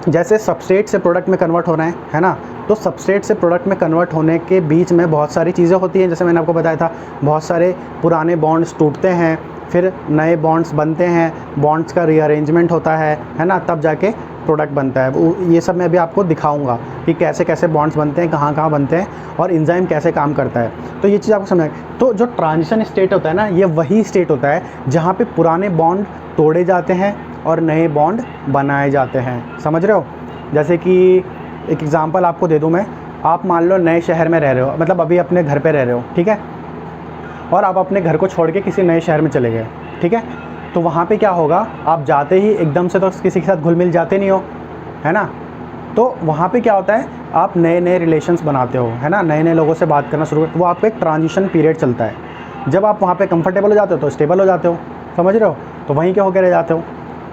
Speaker 1: जैसे सबस्ट्रेट से प्रोडक्ट में कन्वर्ट होना है ना, तो सबस्ट्रेट से प्रोडक्ट में कन्वर्ट होने के बीच में बहुत सारी चीज़ें होती हैं। जैसे मैंने आपको बताया था, बहुत सारे पुराने बॉन्ड्स टूटते हैं, फिर नए बॉन्ड्स बनते हैं, बॉन्ड्स का रीअरेंजमेंट होता है ना, तब जाके प्रोडक्ट बनता है। ये सब मैं अभी आपको दिखाऊंगा कि कैसे कैसे बॉन्ड्स बनते हैं, कहाँ कहाँ बनते हैं और एंजाइम कैसे काम करता है। तो ये चीज़ आपको समझ। तो जो ट्रांजिशन स्टेट होता है ना, ये वही स्टेट होता है जहाँ पे पुराने बॉन्ड तोड़े जाते हैं और नए बॉन्ड बनाए जाते हैं। समझ रहे हो। जैसे कि एक एग्ज़ाम्पल आपको दे दूँ मैं, आप मान लो नए शहर में रह रहे हो, मतलब अभी अपने घर पर रह रहे हो, ठीक है, और आप अपने घर को छोड़ के किसी नए शहर में चले गए, ठीक है। तो वहाँ पे क्या होगा, आप जाते ही एकदम से तो किसी के साथ घुल मिल जाते नहीं हो, है ना। तो वहाँ पे क्या होता है, आप नए नए रिलेशंस बनाते हो, है ना, नए नए लोगों से बात करना शुरू करते हो। वो आपका एक ट्रांजिशन पीरियड चलता है। जब आप वहाँ पे कंफर्टेबल हो जाते हो तो स्टेबल हो जाते हो, समझ रहे हो, तो वहीं के होकर रह जाते हो।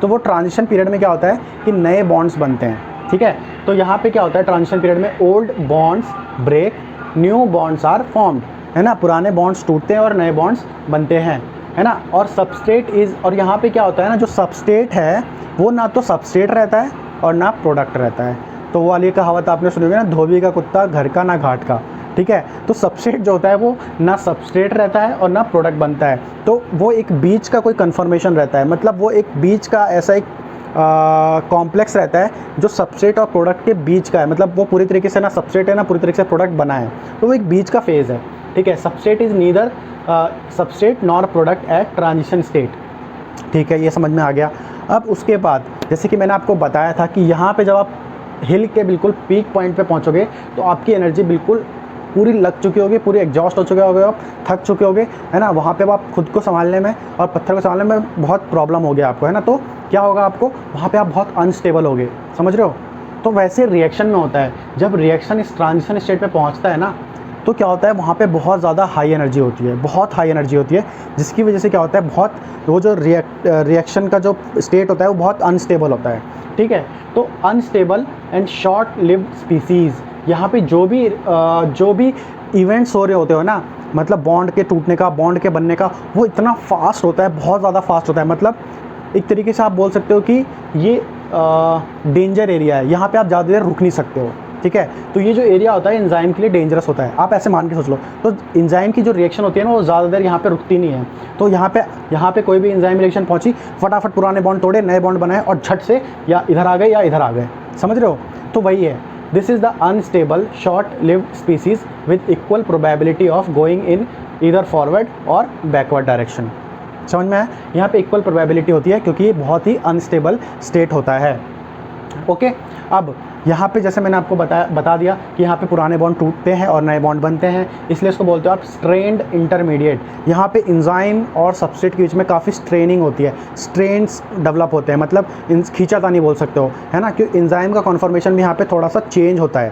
Speaker 1: तो वो ट्रांजिशन पीरियड में क्या होता है कि नए बॉन्ड्स बनते हैं, ठीक है। तो यहाँ पर क्या होता है, ट्रांजिशन पीरियड में old bonds break, new bonds are formed, है ना। पुराने बॉन्ड्स टूटते हैं और नए बॉन्ड्स बनते हैं, है ना। और सबस्ट्रेट इज़, और यहाँ पे क्या होता है ना, जो सबस्ट्रेट है वो ना तो सबस्ट्रेट रहता है और ना प्रोडक्ट रहता है। तो वो वाली कहावत आपने सुनी होगी ना, धोबी का कुत्ता घर का ना घाट का, ठीक है। तो सबस्ट्रेट जो होता है वो ना सबस्ट्रेट रहता है और ना प्रोडक्ट बनता है। तो वो एक बीच का कोई कन्फर्मेशन रहता है, मतलब वो एक बीच का ऐसा एक कॉम्प्लेक्स रहता है जो सबस्ट्रेट और प्रोडक्ट के बीच का है। मतलब वो पूरी तरीके से ना सबस्ट्रेट है ना पूरी तरीके से प्रोडक्ट बना है। तो वो एक बीच का फेज़ है, ठीक है। Substrate is neither substrate nor product at transition state, ठीक है। ये समझ में आ गया। अब उसके बाद जैसे कि मैंने आपको बताया था कि यहाँ पे जब आप हिल के बिल्कुल पीक पॉइंट पे पहुँचोगे तो आपकी एनर्जी बिल्कुल पूरी लग चुकी होगी, पूरी एग्जॉस्ट हो चुके होगे, आप थक चुके होगे, है ना। वहाँ पे आप खुद को संभालने में और पत्थर को संभालने में बहुत प्रॉब्लम हो गया आपको, है ना। तो क्या होगा आपको, वहाँ पे आप बहुत अनस्टेबल होगे, समझ रहे हो। तो वैसे रिएक्शन में होता है, जब रिएक्शन इस ट्रांजिशन स्टेट पे पहुँचता है ना, तो क्या होता है वहाँ पे बहुत ज़्यादा हाई एनर्जी होती है, बहुत हाई एनर्जी होती है, जिसकी वजह से क्या होता है, बहुत वो जो रिएक्शन का जो स्टेट होता है वो बहुत अनस्टेबल होता है, ठीक है। तो unstable and short lived species, यहाँ पे जो भी इवेंट्स हो रहे होते हो ना, मतलब बॉन्ड के टूटने का, बॉन्ड के बनने का, वो इतना फास्ट होता है, बहुत ज़्यादा फास्ट होता है। मतलब एक तरीके से आप बोल सकते हो कि ये डेंजर एरिया है, यहाँ पे आप ज़्यादा देर रुक नहीं सकते हो, ठीक है। तो ये जो एरिया होता है एंजाइम के लिए डेंजरस होता है, आप ऐसे मान के सोच लो। तो एंजाइम की जो रिएक्शन होती है ना वो ज़्यादा देर यहाँ पे रुकती नहीं है। तो यहाँ पे कोई भी एंजाइम रिएक्शन पहुँची, फटाफट पुराने बॉन्ड तोड़े, नए बॉन्ड बनाए और झट से या इधर आ गए या इधर आ गए, समझ रहे हो। तो वही है, this is the unstable short lived species with equal probability of going in either forward और बैकवर्ड डायरेक्शन। समझ में है, यहाँ पे इक्वल प्रोबेबिलिटी होती है क्योंकि ये बहुत ही अनस्टेबल स्टेट होता है। ओके, अब यहाँ पे जैसे मैंने आपको बता दिया कि यहाँ पे पुराने बॉन्ड टूटते हैं और नए बॉन्ड बनते हैं, इसलिए इसको बोलते हो आप स्ट्रेन्ड इंटरमीडिएट। यहाँ पे एंजाइम और सबस्ट्रेट के बीच में काफ़ी स्ट्रेनिंग होती है, स्ट्रेन्स डेवलप होते हैं, मतलब खींचातानी बोल सकते हो, है ना। क्योंकि एंजाइम का कॉन्फॉर्मेशन भी यहाँ पे थोड़ा सा चेंज होता है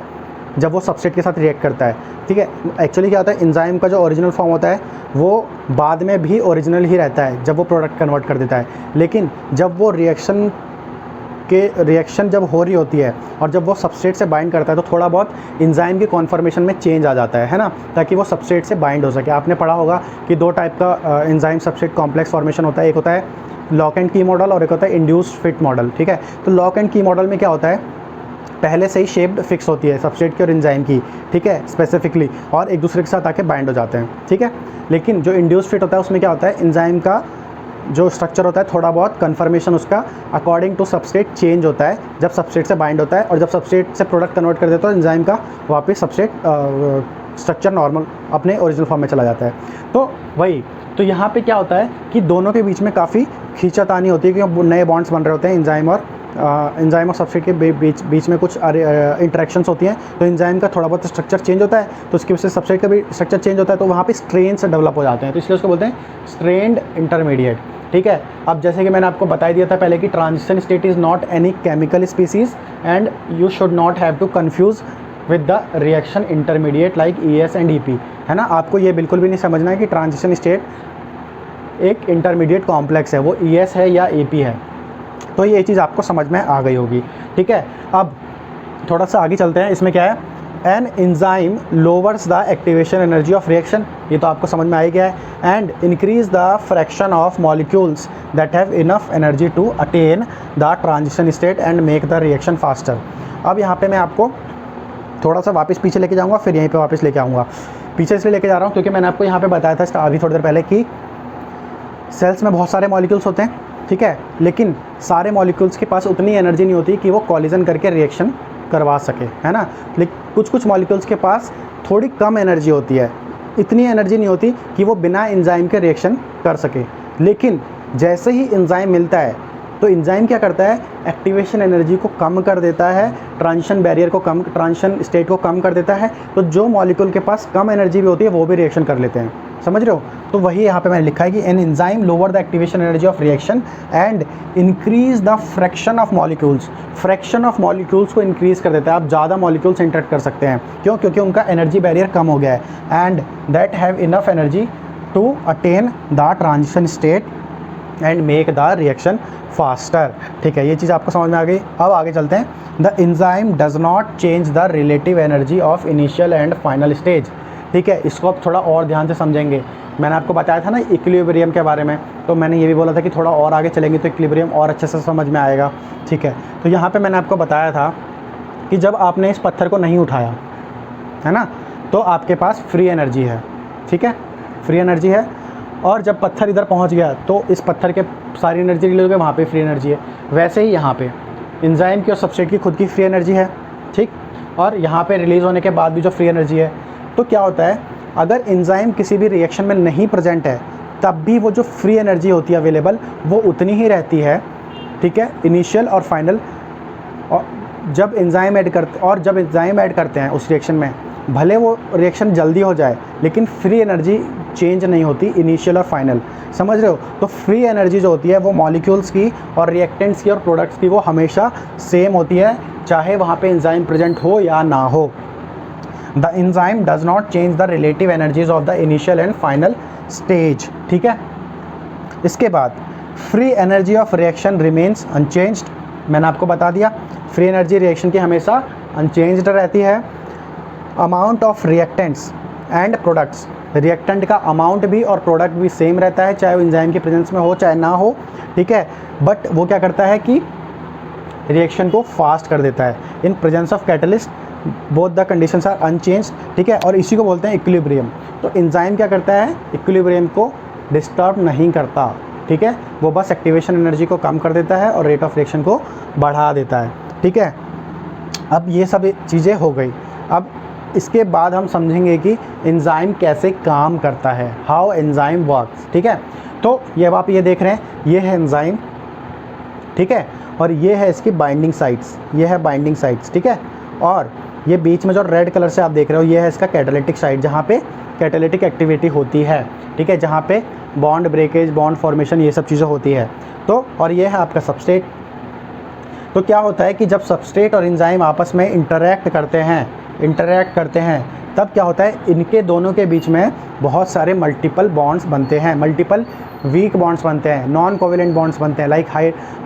Speaker 1: जब वो सबस्ट्रेट के साथ रिएक्ट करता है, ठीक है। एक्चुअली क्या होता है, एंजाइम का जो ओरिजिनल फॉर्म होता है वो बाद में भी ओरिजिनल ही रहता है जब वो प्रोडक्ट कन्वर्ट कर देता है, लेकिन जब वो रिएक्शन कि रिएक्शन जब हो रही होती है और जब वो सबस्ट्रेट से बाइंड करता है तो थोड़ा बहुत एंजाइम की कॉन्फॉर्मेशन में चेंज आ जाता है ना, ताकि वो सबस्ट्रेट से बाइंड हो सके। आपने पढ़ा होगा कि 2 टाइप का एंजाइम सबस्ट्रेट कॉम्प्लेक्स फॉर्मेशन होता है, एक होता है लॉक एंड की मॉडल और एक होता है इंड्यूस्ड फिट मॉडल, ठीक है। तो लॉक एंड की मॉडल में क्या होता है, पहले से ही शेप्ड फिक्स होती है सबस्ट्रेट की और एंजाइम की, ठीक है, स्पेसिफिकली, और एक दूसरे के साथ आके बाइंड हो जाते हैं, ठीक है। लेकिन जो इंड्यूस्ड फिट होता है उसमें क्या होता है, एंजाइम का जो स्ट्रक्चर होता है थोड़ा बहुत कन्फर्मेशन उसका अकॉर्डिंग टू सबस्ट्रेट चेंज होता है जब सबस्ट्रेट से बाइंड होता है, और जब सबस्ट्रेट से प्रोडक्ट कन्वर्ट कर देता है तो एंजाइम का वापस सबस्ट्रेट स्ट्रक्चर नॉर्मल अपने ओरिजिनल फॉर्म में चला जाता है। तो वही, तो यहाँ पे क्या होता है कि दोनों के बीच में काफ़ी खींचातानी होती है, क्योंकि नए बॉन्ड्स बन रहे होते हैं एंजाइम और सबस्ट्रेट के बीच में कुछ इंटरेक्शंस होती हैं, तो एंजाइम का थोड़ा बहुत स्ट्रक्चर चेंज होता है, तो उसकी वजह से सबस्ट्रेट का भी स्ट्रक्चर चेंज होता है, तो वहाँ पे स्ट्रेन्स डेवलप हो जाते हैं, तो इसलिए उसको बोलते हैं स्ट्रेन्ड इंटरमीडिएट, ठीक है। अब जैसे कि मैंने आपको बता दिया था पहले कि transition state is not any chemical species and you should not have to confuse with the reaction intermediate like ES and EP, है ना। आपको ये बिल्कुल भी नहीं समझना है कि ट्रांजिशन स्टेट एक इंटरमीडिएट कॉम्प्लेक्स है, वो ES है या EP है, तो ये चीज़ आपको समझ में आ गई होगी, ठीक है। अब थोड़ा सा आगे चलते हैं, इसमें क्या है, an enzyme lowers the activation energy of reaction, ये तो आपको समझ में आ ही गया है, and increase the fraction of molecules that have enough energy to attain the transition state and make the reaction faster. अब यहाँ पे मैं आपको थोड़ा सा वापस पीछे लेके जाऊँगा, फिर यहीं पे वापस लेके आऊँगा। पीछे इसलिए लेके जा रहा हूँ क्योंकि मैंने आपको यहाँ पे बताया था अभी थोड़ी देर पहले कि सेल्स में बहुत सारे मॉलिक्यूल्स होते हैं, ठीक है, लेकिन सारे मॉलिक्यूल्स के पास उतनी एनर्जी नहीं होती कि वो कॉलिजन करके रिएक्शन करवा सके, है ना। लेकिन कुछ मॉलिक्यूल्स के पास थोड़ी कम एनर्जी होती है, इतनी एनर्जी नहीं होती कि वो बिना एंजाइम के रिएक्शन कर सके। लेकिन जैसे ही एंजाइम मिलता है तो एंजाइम क्या करता है, एक्टिवेशन एनर्जी को कम कर देता है, ट्रांजिशन बैरियर को कम, ट्रांजिशन स्टेट को कम कर देता है, तो जो मॉलिक्यूल के पास कम एनर्जी भी होती है वो भी रिएक्शन कर लेते हैं, समझ रहे हो। तो वही यहाँ पे मैंने लिखा है कि an enzyme lower the activation energy of reaction and increase the fraction of molecules, fraction of molecules को इंक्रीज कर देता है। आप ज़्यादा मॉलिक्यूल्स इंटरेक्ट कर सकते हैं, क्यों, क्योंकि उनका एनर्जी बैरियर कम हो गया है, and that have enough energy to attain the transition state and make the reaction faster, ठीक है। ये चीज़ आपको समझ में आ गई। अब आगे चलते हैं, the enzyme does not change the relative energy of initial and final stage, ठीक है। इसको आप थोड़ा और ध्यान से समझेंगे। मैंने आपको बताया था ना इक्विलिब्रियम के बारे में, तो मैंने ये भी बोला था कि थोड़ा और आगे चलेंगे तो इक्विलिब्रियम और अच्छे से समझ में आएगा, ठीक है। तो यहाँ पे मैंने आपको बताया था कि जब आपने इस पत्थर को नहीं उठाया, है ना, तो आपके पास फ्री एनर्जी है, ठीक है, फ्री एनर्जी है, और जब पत्थर इधर पहुँच गया तो इस पत्थर के सारी एनर्जी रिलीज हो गई, वहाँ पर फ्री एनर्जी है। वैसे ही यहाँ पर एंजाइम की और सबस्ट्रेट की खुद की फ्री एनर्जी है, ठीक, और यहाँ पर रिलीज़ होने के बाद भी जो फ्री एनर्जी है, तो क्या होता है, अगर एंजाइम किसी भी रिएक्शन में नहीं प्रेजेंट है तब भी वो जो फ्री एनर्जी होती है अवेलेबल वो उतनी ही रहती है, ठीक है, इनिशियल और फाइनल। और जब एंजाइम ऐड करते हैं उस रिएक्शन में, भले वो रिएक्शन जल्दी हो जाए लेकिन फ्री एनर्जी चेंज नहीं होती इनिशियल और फाइनल, समझ रहे हो। तो फ्री एनर्जी जो होती है वो मॉलिक्यूल्स की और रिएक्टेंट्स की और प्रोडक्ट्स की वो हमेशा सेम होती है, चाहे वहाँ पे एंजाइम प्रेजेंट हो या ना हो। The enzyme does not change the relative energies of the initial and final stage, ठीक है। इसके बाद free energy of reaction remains unchanged, मैंने आपको बता दिया फ्री एनर्जी रिएक्शन की हमेशा अनचेंज्ड रहती है। Amount of reactants and products, reactant का अमाउंट भी और प्रोडक्ट भी सेम रहता है, चाहे वो एंजाइम के प्रेजेंस में हो चाहे ना हो, ठीक है। बट वो क्या करता है कि रिएक्शन को फास्ट कर देता है। In presence of catalyst both the conditions are unchanged, ठीक है, और इसी को बोलते हैं इक्विलिब्रियम। तो एंजाइम क्या करता है, इक्विलिब्रियम को डिस्टर्ब नहीं करता, ठीक है, वो बस एक्टिवेशन एनर्जी को कम कर देता है और रेट ऑफ रिएक्शन को बढ़ा देता है, ठीक है। अब ये सब चीज़ें हो गई। अब इसके बाद हम समझेंगे कि एंजाइम कैसे काम करता है, हाउ एंजाइम वर्क्स, ठीक है। तो ये आप ये देख रहे हैं, ये है एंजाइम, ठीक है, और ये है इसकी बाइंडिंग साइट्स, ये है बाइंडिंग साइट्स, ठीक है, और ये बीच में जो रेड कलर से आप देख रहे हो ये है इसका कैटालिटिक साइट, जहाँ पे कैटालिटिक एक्टिविटी होती है, ठीक है, जहाँ पे बॉन्ड ब्रेकेज, बॉन्ड फॉर्मेशन, ये सब चीज़ें होती है। तो और ये है आपका सबस्ट्रेट। तो क्या होता है कि जब सबस्ट्रेट और एंजाइम आपस में इंटरैक्ट करते हैं,
Speaker 2: इंटरैक्ट करते हैं तब क्या होता है, इनके दोनों के बीच में बहुत सारे मल्टीपल बॉन्ड्स बनते हैं, मल्टीपल वीक बॉन्ड्स बनते हैं, नॉन कोवेलेंट बॉन्ड्स बनते हैं, like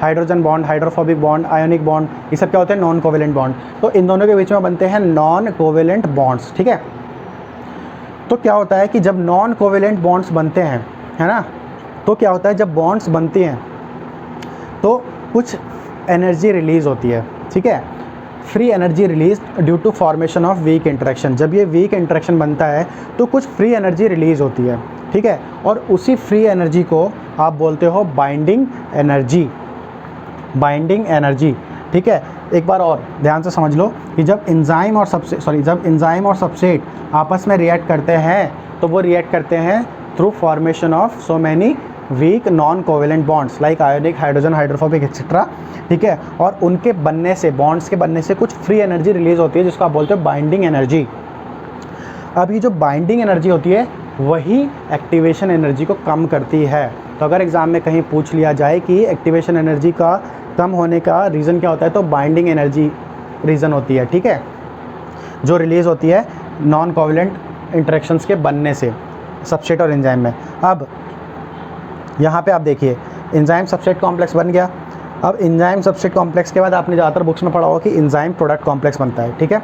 Speaker 2: hydrogen bond, hydrophobic bond, ionic bond, ये सब क्या होते हैं, नॉन कोवेलेंट बॉन्ड। तो इन दोनों के बीच में बनते हैं नॉन कोवेलेंट बॉन्ड्स, ठीक है। तो क्या होता है कि जब नॉन कोवेलेंट बॉन्ड्स बनते हैं, है ना, तो क्या होता है, जब बॉन्ड्स बनती हैं तो कुछ एनर्जी रिलीज़ होती है, ठीक है, free energy release due to formation of weak interaction. जब ये वीक इंटरेक्शन बनता है तो कुछ फ्री एनर्जी रिलीज़ होती है, ठीक है, और उसी फ्री एनर्जी को आप बोलते हो बाइंडिंग एनर्जी, बाइंडिंग एनर्जी, ठीक है। एक बार और ध्यान से समझ लो कि जब एंजाइम और सबस्ट्रेट आपस में रिएक्ट करते हैं तो वो रिएक्ट करते हैं through formation of so many weak non covalent bonds like ionic, hydrogen, hydrophobic etcetera, ठीक है, और उनके बनने से, बॉन्ड्स के बनने से कुछ फ्री एनर्जी रिलीज होती है जिसको आप बोलते हो बाइंडिंग एनर्जी। अब ये जो बाइंडिंग एनर्जी होती है वही एक्टिवेशन एनर्जी को कम करती है। तो अगर एग्जाम में कहीं पूछ लिया जाए कि एक्टिवेशन एनर्जी का कम होने का रीज़न क्या होता है, तो बाइंडिंग एनर्जी रीज़न होती है, ठीक है, जो रिलीज़ होती है नॉन कोवेलेंट इंटरेक्शंस के बनने से सबस्ट्रेट और एंजाइम में। अब यहाँ पे आप देखिए एंजाइम सबस्ट्रेट कॉम्प्लेक्स बन गया। अब एंजाइम सबस्ट्रेट कॉम्प्लेक्स के बाद आपने ज़्यादातर बुक्स में पढ़ा होगा कि एंजाइम प्रोडक्ट कॉम्प्लेक्स बनता है, ठीक है,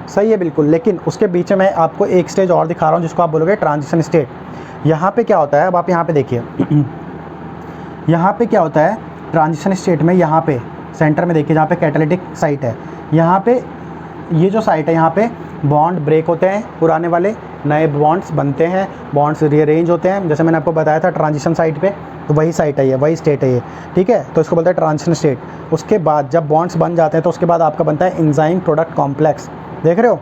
Speaker 2: सही है बिल्कुल। लेकिन उसके बीच में मैं आपको एक स्टेज और दिखा रहा हूँ जिसको आप बोलोगे ट्रांजिशन स्टेट। यहाँ पे क्या होता है, अब आप यहाँ पे देखिए यहाँ पे क्या होता है ट्रांजिशन स्टेट में, यहाँ पे सेंटर में देखिए जहाँ पे कैटालिटिक साइट है, यहाँ पे ये जो साइट है यहाँ पे बॉन्ड ब्रेक होते हैं, पुराने वाले नए बॉन्ड्स बनते हैं, बॉन्ड्स रीअरेंज होते हैं, जैसे मैंने आपको बताया था ट्रांजिशन साइट पे, तो वही साइट है ये, वही स्टेट है ये, ठीक है। तो इसको बोलते हैं ट्रांजिशन स्टेट। उसके बाद जब बॉन्ड्स बन जाते हैं तो उसके बाद आपका बनता है एंजाइम प्रोडक्ट कॉम्प्लेक्स। देख रहे हो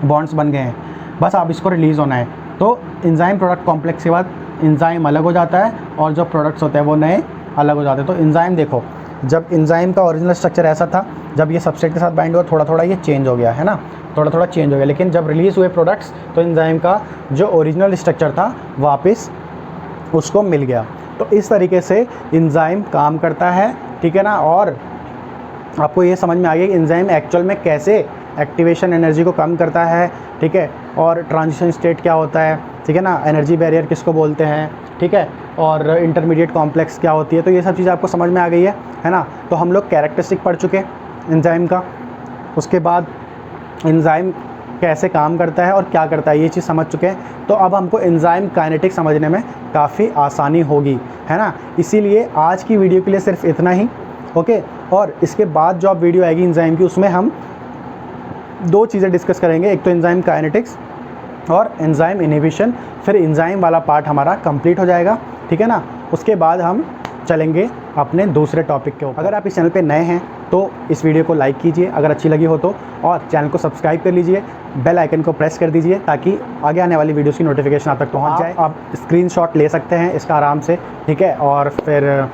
Speaker 2: बॉन्ड्स बन गए हैं, बस आप इसको रिलीज़ होना है। तो एंजाइम प्रोडक्ट कॉम्प्लेक्स के बाद एंजाइम अलग हो जाता है और जो प्रोडक्ट्स होते हैं वो नए अलग हो जाते हैं। तो एंजाइम देखो, जब एंजाइम का ओरिजिनल स्ट्रक्चर ऐसा था, जब ये सबस्ट्रेट के साथ बाइंड हुआ थोड़ा थोड़ा ये चेंज हो गया, है ना, थोड़ा थोड़ा चेंज हो गया। लेकिन जब रिलीज़ हुए प्रोडक्ट्स तो एंजाइम का जो ओरिजिनल स्ट्रक्चर था वापस उसको मिल गया। तो इस तरीके से एंजाइम काम करता है, ठीक है ना। और आपको ये समझ में आ गया कि एंजाइम एक्चुअल में कैसे एक्टिवेशन एनर्जी को कम करता है, ठीक है, और ट्रांजिशन स्टेट क्या होता है, ठीक है ना, एनर्जी बैरियर किसको बोलते हैं, ठीक है, और इंटरमीडिएट कॉम्प्लेक्स क्या होती है। तो ये सब चीज़ें आपको समझ में आ गई है ना। तो हम लोग कैरेक्टरिस्टिक पढ़ चुके हैं एंजाइम का, उसके बाद एंजाइम कैसे काम करता है और क्या करता है ये चीज़ समझ चुके हैं। तो अब हमको एंजाइम काइनेटिक समझने में काफ़ी आसानी होगी, है ना। इसीलिए आज की वीडियो के लिए सिर्फ इतना ही, ओके। और इसके बाद जो अब वीडियो आएगी एंजाइम की, उसमें हम दो चीज़ें डिस्कस करेंगे, एक तो एंजाइम काइनेटिक्स और एंजाइम इनहिबिशन। फिर एंजाइम वाला पार्ट हमारा कंप्लीट हो जाएगा, ठीक है ना। उसके बाद हम चलेंगे अपने दूसरे टॉपिक के ऊपर। अगर आप इस चैनल पे नए हैं तो इस वीडियो को लाइक कीजिए अगर अच्छी लगी हो तो, और चैनल को सब्सक्राइब कर लीजिए, बेल आइकन को प्रेस कर दीजिए ताकि आगे आने वाली वीडियोस की नोटिफिकेशन आप तक पहुंच जाए। आप स्क्रीनशॉट ले सकते हैं इसका आराम से, ठीक है, और फिर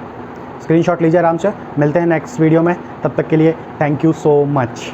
Speaker 2: स्क्रीनशॉट लीजिए आराम से। मिलते हैं नेक्स्ट वीडियो में, तब तक के लिए थैंक यू सो मच।